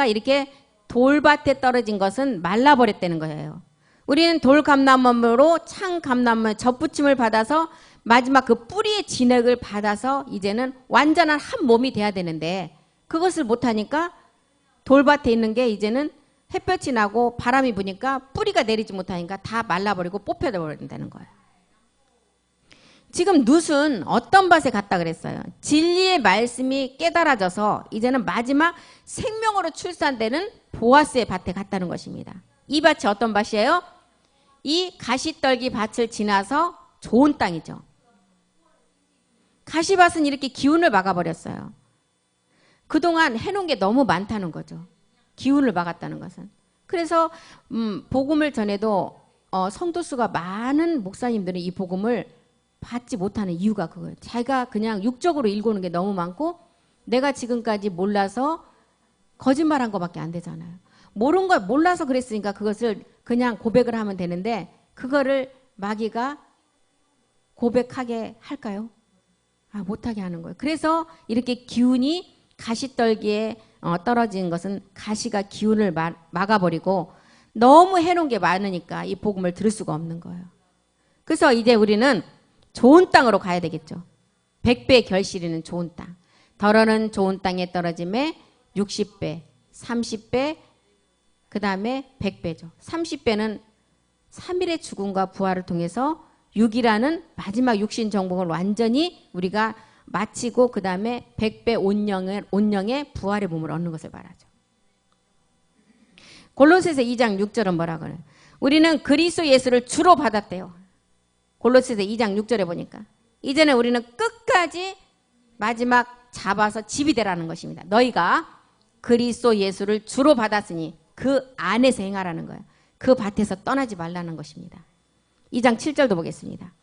이렇게 돌밭에 떨어진 것은 말라버렸다는 거예요. 우리는 돌 감람나무로 참 감람나무의 젖붙임을 받아서 마지막 그 뿌리의 진액을 받아서 이제는 완전한 한 몸이 돼야 되는데, 그것을 못하니까 돌밭에 있는 게 이제는 햇볕이 나고 바람이 부니까 뿌리가 내리지 못하니까 다 말라버리고 뽑혀버린다는 거예요. 지금 룻은 어떤 밭에 갔다 그랬어요? 진리의 말씀이 깨달아져서 이제는 마지막 생명으로 출산되는 보아스의 밭에 갔다는 것입니다. 이 밭이 어떤 밭이에요? 이 가시떨기 밭을 지나서 좋은 땅이죠. 가시밭은 이렇게 기운을 막아버렸어요. 그동안 해놓은 게 너무 많다는 거죠. 기운을 막았다는 것은. 그래서 복음을 전해도 성도 수가 많은 목사님들은 이 복음을 받지 못하는 이유가 그거예요. 자기가 그냥 육적으로 읽어오는 게 너무 많고 내가 지금까지 몰라서 거짓말한 것밖에 안 되잖아요. 모르는 걸 몰라서 그랬으니까 그것을 그냥 고백을 하면 되는데, 그거를 마귀가 고백하게 할까요? 못하게 하는 거예요. 그래서 이렇게 기운이 가시떨기에 떨어진 것은 가시가 기운을 막아버리고 너무 해놓은 게 많으니까 이 복음을 들을 수가 없는 거예요. 그래서 이제 우리는 좋은 땅으로 가야 되겠죠. 100배 결실이는 좋은 땅. 덜어는 좋은 땅에 떨어짐에 60배, 30배, 그 다음에 100배죠. 30배는 3일의 죽음과 부활을 통해서 6이라는 마지막 육신 정복을 완전히 우리가 마치고 그 다음에 100배 온영의 부활의 몸을 얻는 것을 말하죠. 골로새서 2장 6절은 뭐라 그래요? 우리는 그리스도 예수를 주로 받았대요. 골로새서 2장 6절에 보니까 이제는 우리는 끝까지 마지막 잡아서 집이 되라는 것입니다. 너희가 그리스도 예수를 주로 받았으니 그 안에서 행하라는 거예요. 그 밭에서 떠나지 말라는 것입니다. 2장 7절도 보겠습니다.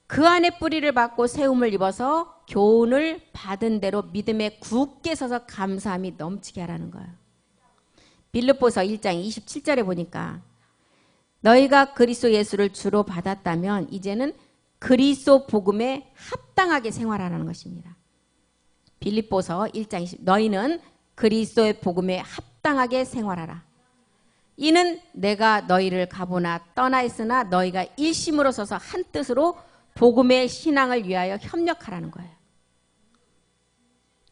그 안에 뿌리를 받고 세움을 입어서 교훈을 받은 대로 믿음에 굳게 서서 감사함이 넘치게 하라는 거예요. 빌립보서 1장 27절에 보니까 너희가 그리스도 예수를 주로 받았다면 이제는 그리스도 복음에 합당하게 생활하라는 것입니다. 빌립보서 1장 20 너희는 그리스도의 복음에 합당하게 생활하라. 이는 내가 너희를 가보나 떠나 있으나 너희가 일심으로 서서 한 뜻으로 복음의 신앙을 위하여 협력하라는 거예요.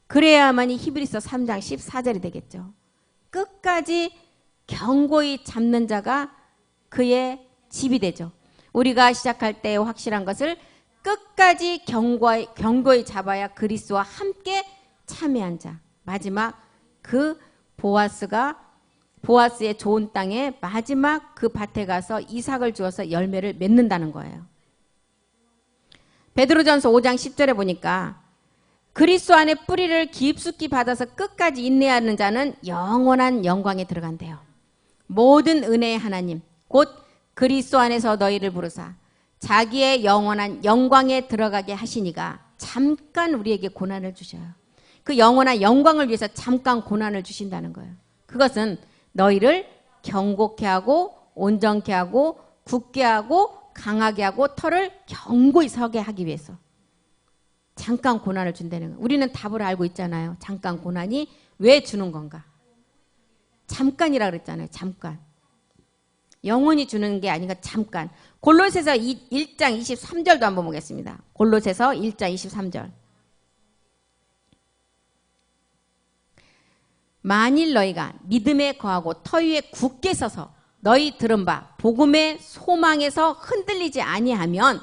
그래야만이 히브리서 3장 14절이 되겠죠. 끝까지 견고히 잡는 자가 그의 집이 되죠. 우리가 시작할 때 확실한 것을 끝까지 견고히 잡아야 그리스도와 함께 참여한 자. 마지막 그 보아스의 좋은 땅에 마지막 그 밭에 가서 이삭을 주어서 열매를 맺는다는 거예요. 베드로전서 5장 10절에 보니까 그리스도 안에 뿌리를 깊숙이 받아서 끝까지 인내하는 자는 영원한 영광에 들어간대요. 모든 은혜의 하나님 곧 그리스도 안에서 너희를 부르사 자기의 영원한 영광에 들어가게 하시니가 잠깐 우리에게 고난을 주셔요. 그 영원한 영광을 위해서 잠깐 고난을 주신다는 거예요. 그것은 너희를 경고케 하고 온전케 하고 굳게 하고 강하게 하고 털을 견고히 서게 하기 위해서. 잠깐 고난을 준다는 거예요. 우리는 답을 알고 있잖아요. 잠깐 고난이 왜 주는 건가? 잠깐이라 그랬잖아요. 잠깐. 영원히 주는 게 아니라 잠깐. 골로새서 1장 23절도 한번 보겠습니다. 골로새서 1장 23절. 만일 너희가 믿음에 거하고 터 위에 굳게 서서 너희 들은 바 복음의 소망에서 흔들리지 아니하면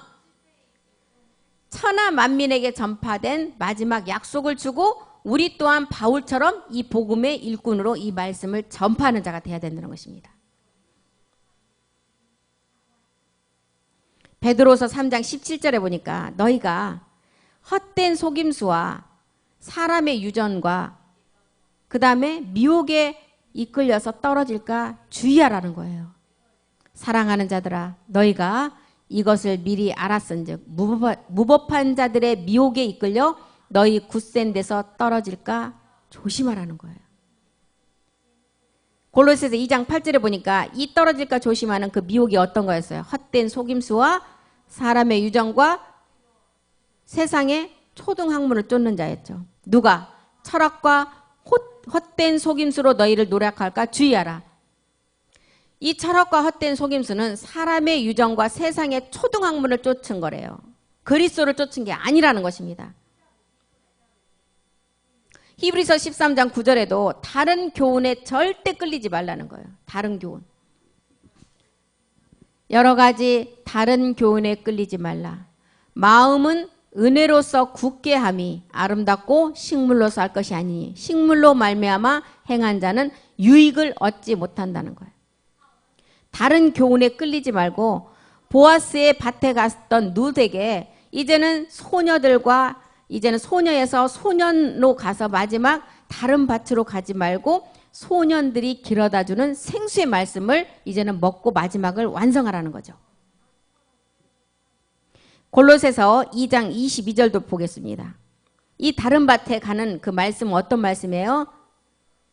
천하 만민에게 전파된 마지막 약속을 주고 우리 또한 바울처럼 이 복음의 일꾼으로 이 말씀을 전파하는 자가 되어야 된다는 것입니다. 베드로서 3장 17절에 보니까 너희가 헛된 속임수와 사람의 유전과 그 다음에 미혹에 이끌려서 떨어질까 주의하라는 거예요. 사랑하는 자들아 너희가 이것을 미리 알았은즉 무법한 자들의 미혹에 이끌려 너희 굳센 데서 떨어질까 조심하라는 거예요. 골로새서 2장 8절에 보니까 이 떨어질까 조심하는 그 미혹이 어떤 거였어요? 헛된 속임수와 사람의 유정과 세상의 초등학문을 쫓는 자였죠. 누가? 철학과 헛된 속임수로 너희를 노력할까 주의하라. 이 철학과 헛된 속임수는 사람의 유정과 세상의 초등학문을 쫓은 거래요. 그리스도를 쫓은 게 아니라는 것입니다. 히브리서 13장 9절에도 다른 교훈에 절대 끌리지 말라는 거예요. 다른 교훈. 여러 가지 다른 교훈에 끌리지 말라. 마음은 은혜로서 굳게 함이 아름답고 식물로서 할 것이 아니니 식물로 말미암아 행한 자는 유익을 얻지 못한다는 거예요. 다른 교훈에 끌리지 말고 보아스의 밭에 갔던 룻에게 이제는 소녀들과 이제는 소녀에서 소년로 가서 마지막 다른 밭으로 가지 말고 소년들이 길어다주는 생수의 말씀을 이제는 먹고 마지막을 완성하라는 거죠. 골로새서 2장 22절도 보겠습니다. 이 다른 밭에 가는 그 말씀은 어떤 말씀이에요?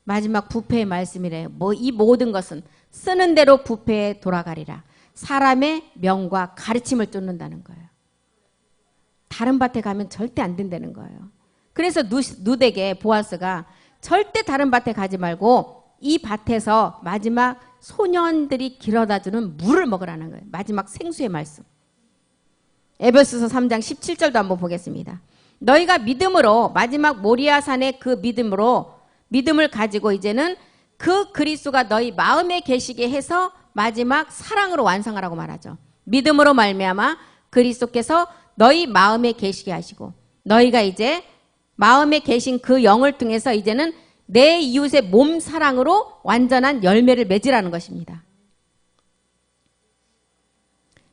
마지막 부패의 말씀이래요. 이 모든 것은 쓰는 대로 부패에 돌아가리라. 사람의 명과 가르침을 쫓는다는 거예요. 다른 밭에 가면 절대 안 된다는 거예요. 그래서 룻에게 보아스가 절대 다른 밭에 가지 말고 이 밭에서 마지막 소년들이 길어다주는 물을 먹으라는 거예요. 마지막 생수의 말씀. 에베소서 3장 17절도 한번 보겠습니다. 너희가 믿음으로 마지막 모리아산의 그 믿음을 가지고 이제는 그 그리스도가 너희 마음에 계시게 해서 마지막 사랑으로 완성하라고 말하죠. 믿음으로 말미암아 그리스도께서 너희 마음에 계시게 하시고 너희가 이제 마음에 계신 그 영을 통해서 이제는 내 이웃의 몸 사랑으로 완전한 열매를 맺으라는 것입니다.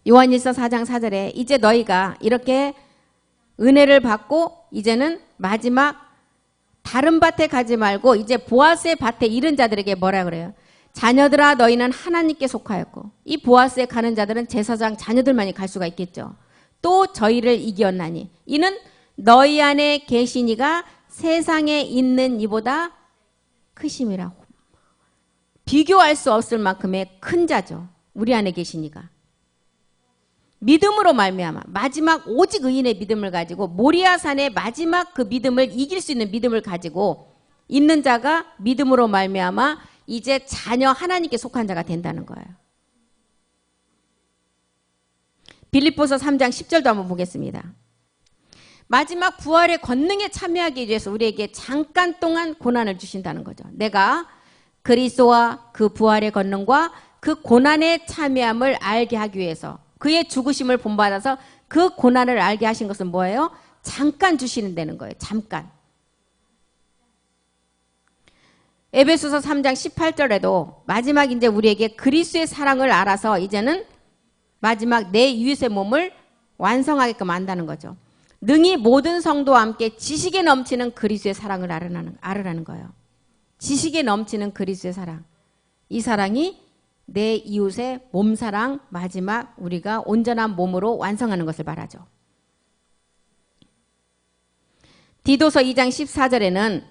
요한일서 4장 4절에 이제 너희가 이렇게 은혜를 받고 이제는 마지막 다른 밭에 가지 말고 이제 보아스의 밭에 이른 자들에게 뭐라 그래요? 자녀들아 너희는 하나님께 속하였고 이 보아스에 가는 자들은 제사장 자녀들만이 갈 수가 있겠죠. 또 저희를 이기었나니 이는 너희 안에 계신 이가 세상에 있는 이보다 크심이라. 비교할 수 없을 만큼의 큰 자죠. 우리 안에 계신 이가. 믿음으로 말미암아 마지막 오직 의인의 믿음을 가지고 모리아산의 마지막 그 믿음을 이길 수 있는 믿음을 가지고 있는 자가 믿음으로 말미암아 이제 자녀 하나님께 속한 자가 된다는 거예요. 빌립보서 3장 10절도 한번 보겠습니다. 마지막 부활의 권능에 참여하기 위해서 우리에게 잠깐 동안 고난을 주신다는 거죠. 내가 그리스도와 그 부활의 권능과 그 고난에 참여함을 알게 하기 위해서 그의 죽으심을 본받아서 그 고난을 알게 하신 것은 뭐예요? 잠깐 주시는 데는 거예요. 잠깐. 에베소서 3장 18절에도 마지막 이제 우리에게 그리스도의 사랑을 알아서 이제는 마지막 내 이웃의 몸을 완성하게끔 한다는 거죠. 능히 모든 성도와 함께 지식에 넘치는 그리스도의 사랑을 알으라는 거예요. 지식에 넘치는 그리스도의 사랑. 이 사랑이 내 이웃의 몸사랑 마지막 우리가 온전한 몸으로 완성하는 것을 말하죠. 디도서 2장 14절에는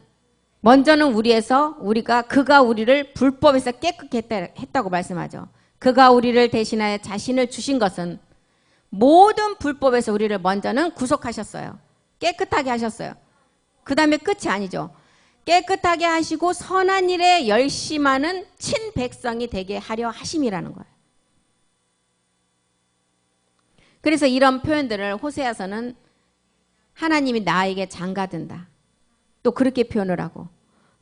먼저는 우리가 그가 우리를 불법에서 깨끗게 했다고 말씀하죠. 그가 우리를 대신하여 자신을 주신 것은 모든 불법에서 우리를 먼저는 구속하셨어요. 깨끗하게 하셨어요. 그 다음에 끝이 아니죠. 깨끗하게 하시고 선한 일에 열심하는 친백성이 되게 하려 하심이라는 거예요. 그래서 이런 표현들을 호세아서는 하나님이 나에게 장가든다. 또 그렇게 표현을 하고,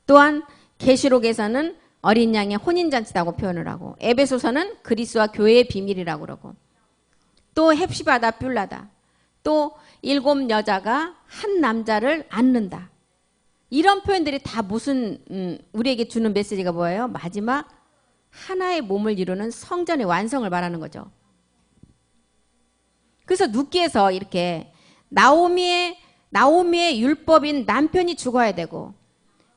또한 계시록에서는 어린 양의 혼인잔치라고 표현을 하고, 에베소서는 그리스도와 교회의 비밀이라고 그러고, 또 헵시바다 뷸라다, 또 7 여자가 한 남자를 안는다. 이런 표현들이 다 무슨 우리에게 주는 메시지가 뭐예요? 마지막 하나의 몸을 이루는 성전의 완성을 말하는 거죠. 그래서 룻기에서 이렇게 나오미의 율법인 남편이 죽어야 되고,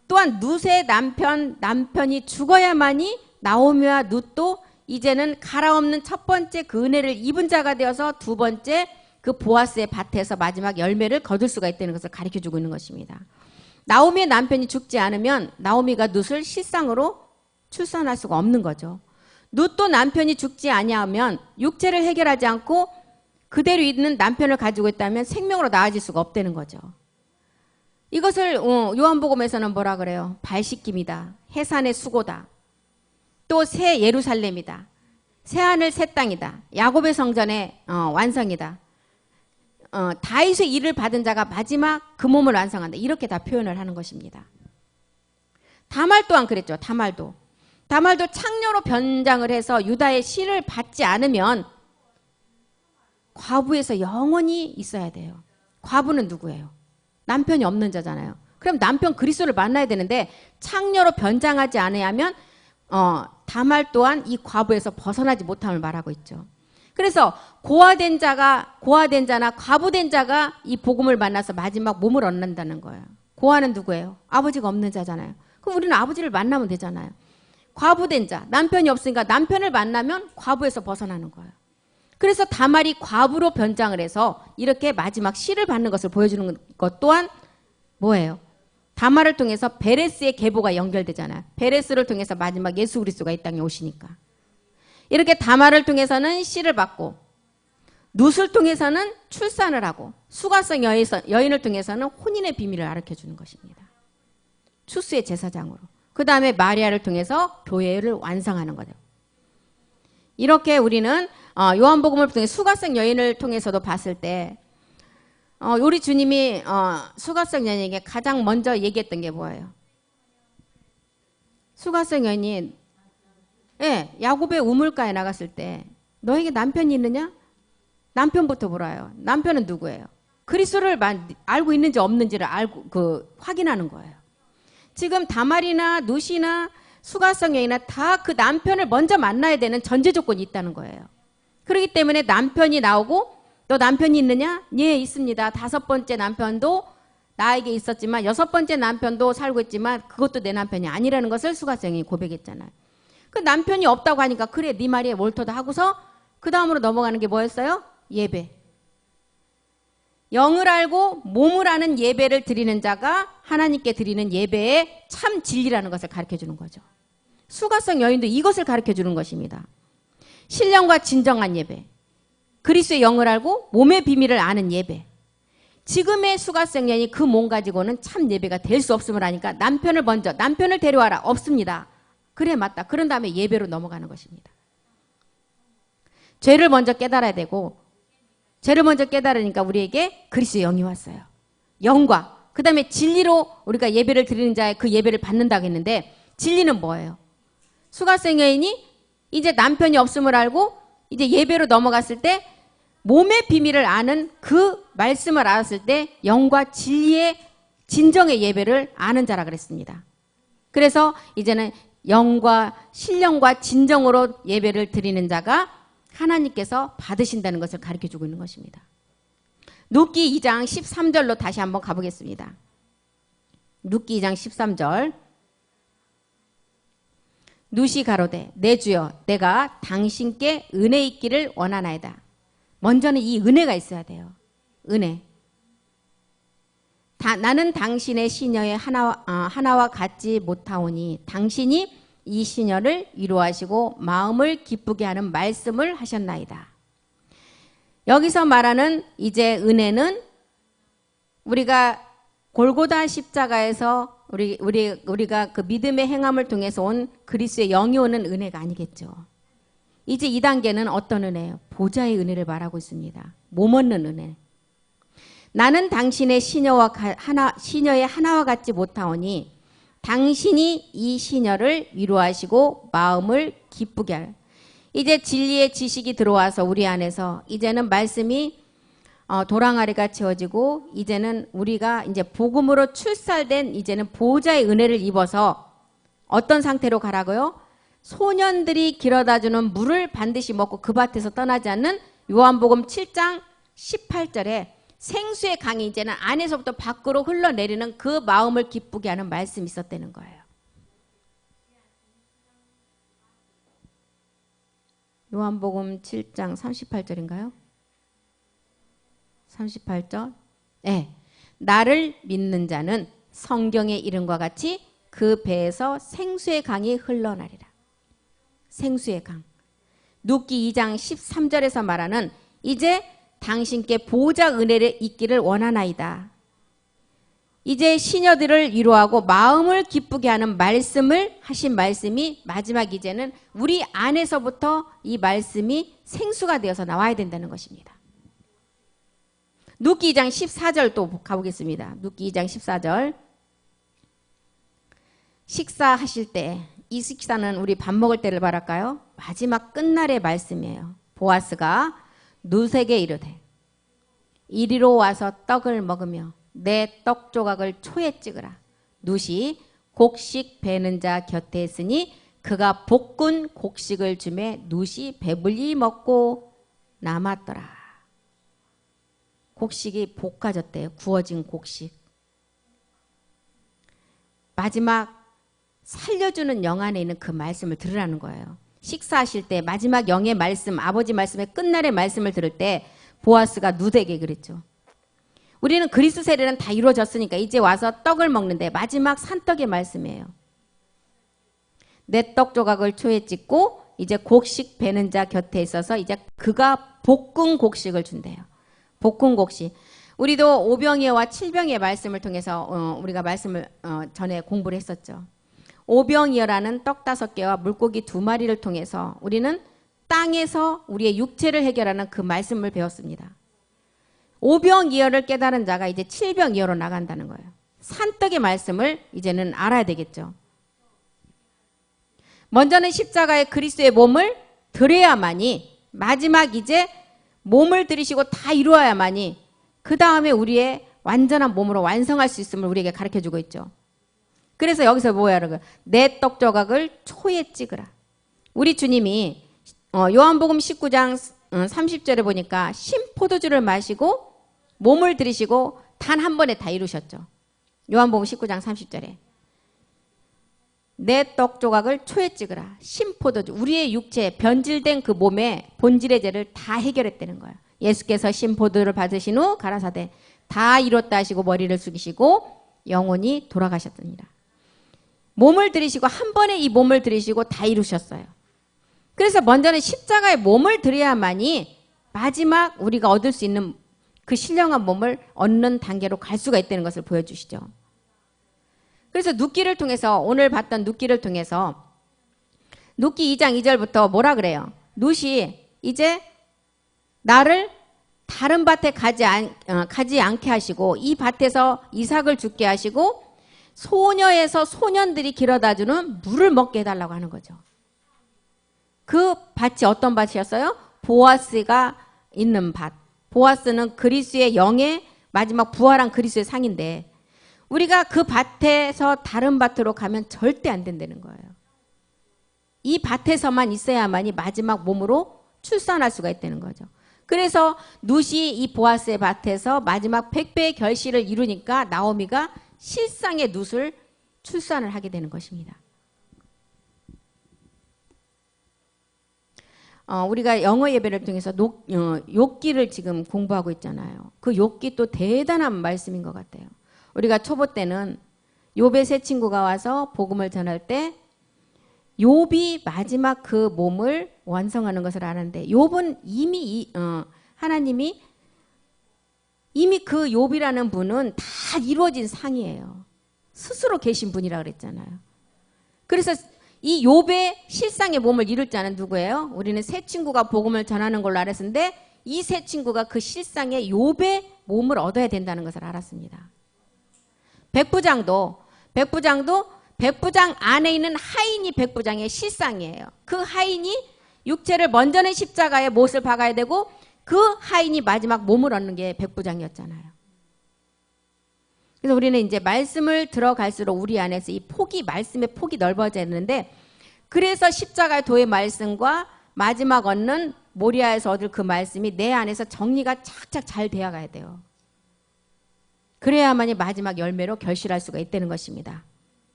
또한 룻의 남편이 죽어야만이 나오미와 룻도 이제는 갈아엎는 첫 번째 그 은혜를 입은 자가 되어서 두 번째 그 보아스의 밭에서 마지막 열매를 거둘 수가 있다는 것을 가르쳐주고 있는 것입니다. 나오미의 남편이 죽지 않으면 나오미가 룻을 실상으로 출산할 수가 없는 거죠. 룻도 남편이 죽지 아니하면 육체를 해결하지 않고 그대로 있는 남편을 가지고 있다면 생명으로 나아질 수가 없다는 거죠. 이것을 요한복음에서는 뭐라 그래요? 발씻김이다. 해산의 수고다. 또 새 예루살렘이다. 새 하늘 새 땅이다. 야곱의 성전의 완성이다. 다윗의 일을 받은 자가 마지막 그 몸을 완성한다. 이렇게 다 표현을 하는 것입니다. 다말 또한 그랬죠. 다말도 창녀로 변장을 해서 유다의 씨를 받지 않으면 과부에서 영원히 있어야 돼요. 과부는 누구예요? 남편이 없는 자잖아요. 그럼 남편 그리스도를 만나야 되는데 창녀로 변장하지 않으면 다말 또한 이 과부에서 벗어나지 못함을 말하고 있죠. 그래서 고아된 자나 과부된 자가 이 복음을 만나서 마지막 몸을 얻는다는 거예요. 고아는 누구예요? 아버지가 없는 자잖아요. 그럼 우리는 아버지를 만나면 되잖아요. 과부된 자, 남편이 없으니까 남편을 만나면 과부에서 벗어나는 거예요. 그래서 다말이 과부로 변장을 해서 이렇게 마지막 씨를 받는 것을 보여주는 것 또한 뭐예요? 다말을 통해서 베레스의 계보가 연결되잖아요. 베레스를 통해서 마지막 예수 그리스도가 이 땅에 오시니까. 이렇게 다말을 통해서는 씨를 받고, 룻을 통해서는 출산을 하고, 수가성 여인을 통해서는 혼인의 비밀을 가르쳐주는 것입니다. 추수의 제사장으로. 그 다음에 마리아를 통해서 교회를 완성하는 거죠. 이렇게 우리는 요한복음을 통해 수가성 여인을 통해서도 봤을 때 우리 주님이 수가성 여인에게 가장 먼저 얘기했던 게 뭐예요? 수가성 여인이 야곱의 우물가에 나갔을 때 너에게 남편이 있느냐? 남편부터 물어요. 남편은 누구예요? 그리스도를 알고 있는지 없는지를 확인하는 거예요. 지금 다말이나 룻이나 수가성 여인이나 다 그 남편을 먼저 만나야 되는 전제 조건이 있다는 거예요. 그렇기 때문에 남편이 나오고 너 남편이 있느냐? 예, 있습니다. 5번째 남편도 나에게 있었지만 6번째 남편도 살고 있지만 그것도 내 남편이 아니라는 것을 수가성이 고백했잖아요. 그 남편이 없다고 하니까 그래 네 말이에 옳도다 하고서 그 다음으로 넘어가는 게 뭐였어요? 예배. 영을 알고 몸을 아는 예배를 드리는 자가 하나님께 드리는 예배의 참 진리라는 것을 가르쳐주는 거죠. 수가성 여인도 이것을 가르쳐주는 것입니다. 신령과 진정한 예배, 그리스도의 영을 알고 몸의 비밀을 아는 예배. 지금의 수가성 여인이 그 몸 가지고는 참 예배가 될 수 없음을 아니까 남편을 데려와라. 없습니다. 그래 맞다. 그런 다음에 예배로 넘어가는 것입니다. 죄를 먼저 깨달아야 되고, 죄를 먼저 깨달으니까 우리에게 그리스도의 영이 왔어요. 영과 그 다음에 진리로 우리가 예배를 드리는 자의 그 예배를 받는다고 했는데, 진리는 뭐예요? 수가성 여인이 이제 남편이 없음을 알고 이제 예배로 넘어갔을 때 몸의 비밀을 아는 그 말씀을 알았을 때 영과 진리의 진정의 예배를 아는 자라 그랬습니다. 그래서 이제는 영과 신령과 진정으로 예배를 드리는 자가 하나님께서 받으신다는 것을 가르쳐주고 있는 것입니다. 룻기 2장 13절로 다시 한번 가보겠습니다. 룻기 2장 13절. 룻이 가로되 내 주여 내가 당신께 은혜 있기를 원하나이다. 먼저는 이 은혜가 있어야 돼요. 은혜. 나는 당신의 시녀의 하나와 같지 못하오니 당신이 이 시녀를 위로하시고 마음을 기쁘게 하는 말씀을 하셨나이다. 여기서 말하는 이제 은혜는 우리가 골고다 십자가에서 우리가 그 믿음의 행함을 통해서 온 그리스도의 영이 오는 은혜가 아니겠죠. 이제 이 단계는 어떤 은혜예요? 보좌의 은혜를 말하고 있습니다. 몸 얻는 은혜. 나는 당신의 시녀의 하나와 같지 못하오니 당신이 이 시녀를 위로하시고 마음을 기쁘게 하라. 이제 진리의 지식이 들어와서 우리 안에서 이제는 말씀이 도랑아리가 채워지고 이제는 우리가 이제 복음으로 출살된 이제는 보좌의 은혜를 입어서 어떤 상태로 가라고요? 소년들이 길어다주는 물을 반드시 먹고 그 밭에서 떠나지 않는 요한복음 7장 18절에 생수의 강이 이제는 안에서부터 밖으로 흘러내리는 그 마음을 기쁘게 하는 말씀이 있었다는 거예요. 요한복음 7장 38절인가요? 38절. 네. 나를 믿는 자는 성경의 이름과 같이 그 배에서 생수의 강이 흘러나리라. 생수의 강. 눕기 2장 13절에서 말하는 이제 당신께 보좌 은혜를 있기를 원하나이다. 이제 시녀들을 위로하고 마음을 기쁘게 하는 말씀을 하신 말씀이 마지막 이제는 우리 안에서부터 이 말씀이 생수가 되어서 나와야 된다는 것입니다. 눕기 2장 14절 또 가보겠습니다. 눕기 2장 14절. 식사하실 때, 이 식사는 우리 밥 먹을 때를 말할까요? 마지막 끝날의 말씀이에요. 보아스가 룻에게 이르되 이리로 와서 떡을 먹으며 내 떡 조각을 초에 찍으라. 룻이 곡식 베는 자 곁에 있으니 그가 볶은 곡식을 주매 룻이 배불리 먹고 남았더라. 곡식이 볶아졌대요. 구워진 곡식. 마지막 살려주는 영 안에 있는 그 말씀을 들으라는 거예요. 식사하실 때 마지막 영의 말씀, 아버지 말씀의 끝날의 말씀을 들을 때 보아스가 룻에게 그랬죠. 우리는 그리스도 세례는 다 이루어졌으니까 이제 와서 떡을 먹는데 마지막 산떡의 말씀이에요. 내 떡 조각을 초에 찍고 이제 곡식 베는 자 곁에 있어서 이제 그가 볶은 곡식을 준대요. 볶은 곡식. 우리도 오병이어와 칠병이의 말씀을 통해서 우리가 말씀을 전에 공부를 했었죠. 오병이어라는 떡 5개와 물고기 2마리를 통해서 우리는 땅에서 우리의 육체를 해결하는 그 말씀을 배웠습니다. 오병이어를 깨달은 자가 이제 칠병이어로 나간다는 거예요. 산떡의 말씀을 이제는 알아야 되겠죠. 먼저는 십자가의 그리스도의 몸을 드려야만이 마지막 이제 몸을 들이시고 다 이루어야만이 그 다음에 우리의 완전한 몸으로 완성할 수 있음을 우리에게 가르쳐주고 있죠. 그래서 여기서 뭐야? 내 떡 조각을 초에 찍으라. 우리 주님이 요한복음 19장 30절에 보니까 신포도주를 마시고 몸을 들이시고 단 한 번에 다 이루셨죠. 요한복음 19장 30절에 내 떡 조각을 초에 찍으라. 신포도주. 우리의 육체 변질된 그 몸의 본질의 죄를 다 해결했다는 거예요. 예수께서 신포도를 받으신 후 가라사대 다 이뤘다 하시고 머리를 숙이시고 영원히 돌아가셨습니다. 몸을 들이시고 한 번에 이 몸을 들이시고 다 이루셨어요. 그래서 먼저는 십자가의 몸을 들여야만이 마지막 우리가 얻을 수 있는 그 신령한 몸을 얻는 단계로 갈 수가 있다는 것을 보여주시죠. 그래서 눕기를 통해서 오늘 봤던 눕기를 통해서 눕기 2장 2절부터 뭐라 그래요? 룻이 이제 나를 다른 밭에 가지 않게 하시고 이 밭에서 이삭을 죽게 하시고 소녀에서 소년들이 길어다주는 물을 먹게 해달라고 하는 거죠. 그 밭이 어떤 밭이었어요? 보아스가 있는 밭. 보아스는 그리스도의 영의 마지막 부활한 그리스도의 상인데 우리가 그 밭에서 다른 밭으로 가면 절대 안 된다는 거예요. 이 밭에서만 있어야만이 마지막 몸으로 출산할 수가 있다는 거죠. 그래서 룻이 이 보아스의 밭에서 마지막 백배의 결실을 이루니까 나오미가 실상의 룻을 출산을 하게 되는 것입니다. 우리가 영어 예배를 통해서 욥기를 지금 공부하고 있잖아요. 그 욥기 또 대단한 말씀인 것 같아요. 우리가 초보 때는 욥의 세 친구가 와서 복음을 전할 때 욥이 마지막 그 몸을 완성하는 것을 아는데 욥은 이미 하나님이 이미 그 욥이라는 분은 다 이루어진 상이에요. 스스로 계신 분이라 그랬잖아요. 그래서 이 욥의 실상의 몸을 이룰 자는 누구예요? 우리는 세 친구가 복음을 전하는 걸로 알았는데 이 세 친구가 그 실상의 욥의 몸을 얻어야 된다는 것을 알았습니다. 백부장도 백부장 안에 있는 하인이 백부장의 실상이에요. 그 하인이 육체를 먼저는 십자가에 못을 박아야 되고 그 하인이 마지막 몸을 얻는 게 백부장이었잖아요. 그래서 우리는 이제 말씀을 들어갈수록 우리 안에서 이 폭이, 말씀의 폭이 넓어져야 되는데, 그래서 십자가의 도의 말씀과 마지막 얻는 모리아에서 얻을 그 말씀이 내 안에서 정리가 착착 잘 되어 가야 돼요. 그래야만이 마지막 열매로 결실할 수가 있다는 것입니다.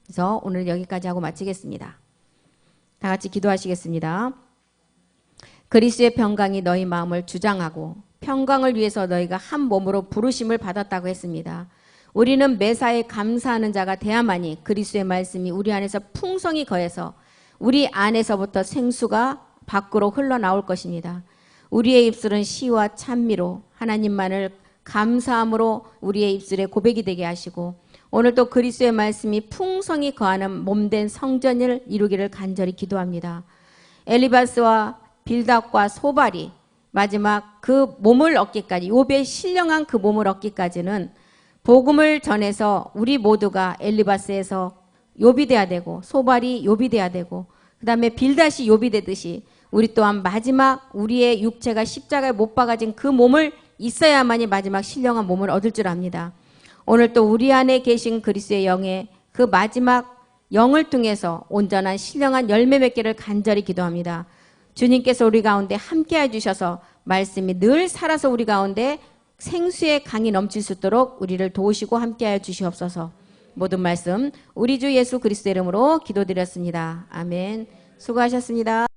그래서 오늘 여기까지 하고 마치겠습니다. 다 같이 기도하시겠습니다. 그리스도의 평강이 너희 마음을 주장하고 평강을 위해서 너희가 한 몸으로 부르심을 받았다고 했습니다. 우리는 매사에 감사하는 자가 돼야만이 그리스도의 말씀이 우리 안에서 풍성히 거해서 우리 안에서부터 생수가 밖으로 흘러나올 것입니다. 우리의 입술은 시와 찬미로 하나님만을 감사함으로 우리의 입술에 고백이 되게 하시고 오늘도 그리스도의 말씀이 풍성히 거하는 몸된 성전을 이루기를 간절히 기도합니다. 엘리바스와 빌닷과 소발이 마지막 그 몸을 얻기까지, 욥의 신령한 그 몸을 얻기까지는 복음을 전해서 우리 모두가 엘리바스에서 욥이 돼야 되고 소발이 욥이 돼야 되고 그 다음에 빌닷이 욥이 되듯이 우리 또한 마지막 우리의 육체가 십자가에 못 박아진 그 몸을 있어야만이 마지막 신령한 몸을 얻을 줄 압니다. 오늘 또 우리 안에 계신 그리스도의 영의 그 마지막 영을 통해서 온전한 신령한 열매 맺기를 간절히 기도합니다. 주님께서 우리 가운데 함께 해주셔서 말씀이 늘 살아서 우리 가운데 생수의 강이 넘칠 수 있도록 우리를 도우시고 함께하여 주시옵소서. 모든 말씀 우리 주 예수 그리스도의 이름으로 기도드렸습니다. 아멘. 수고하셨습니다.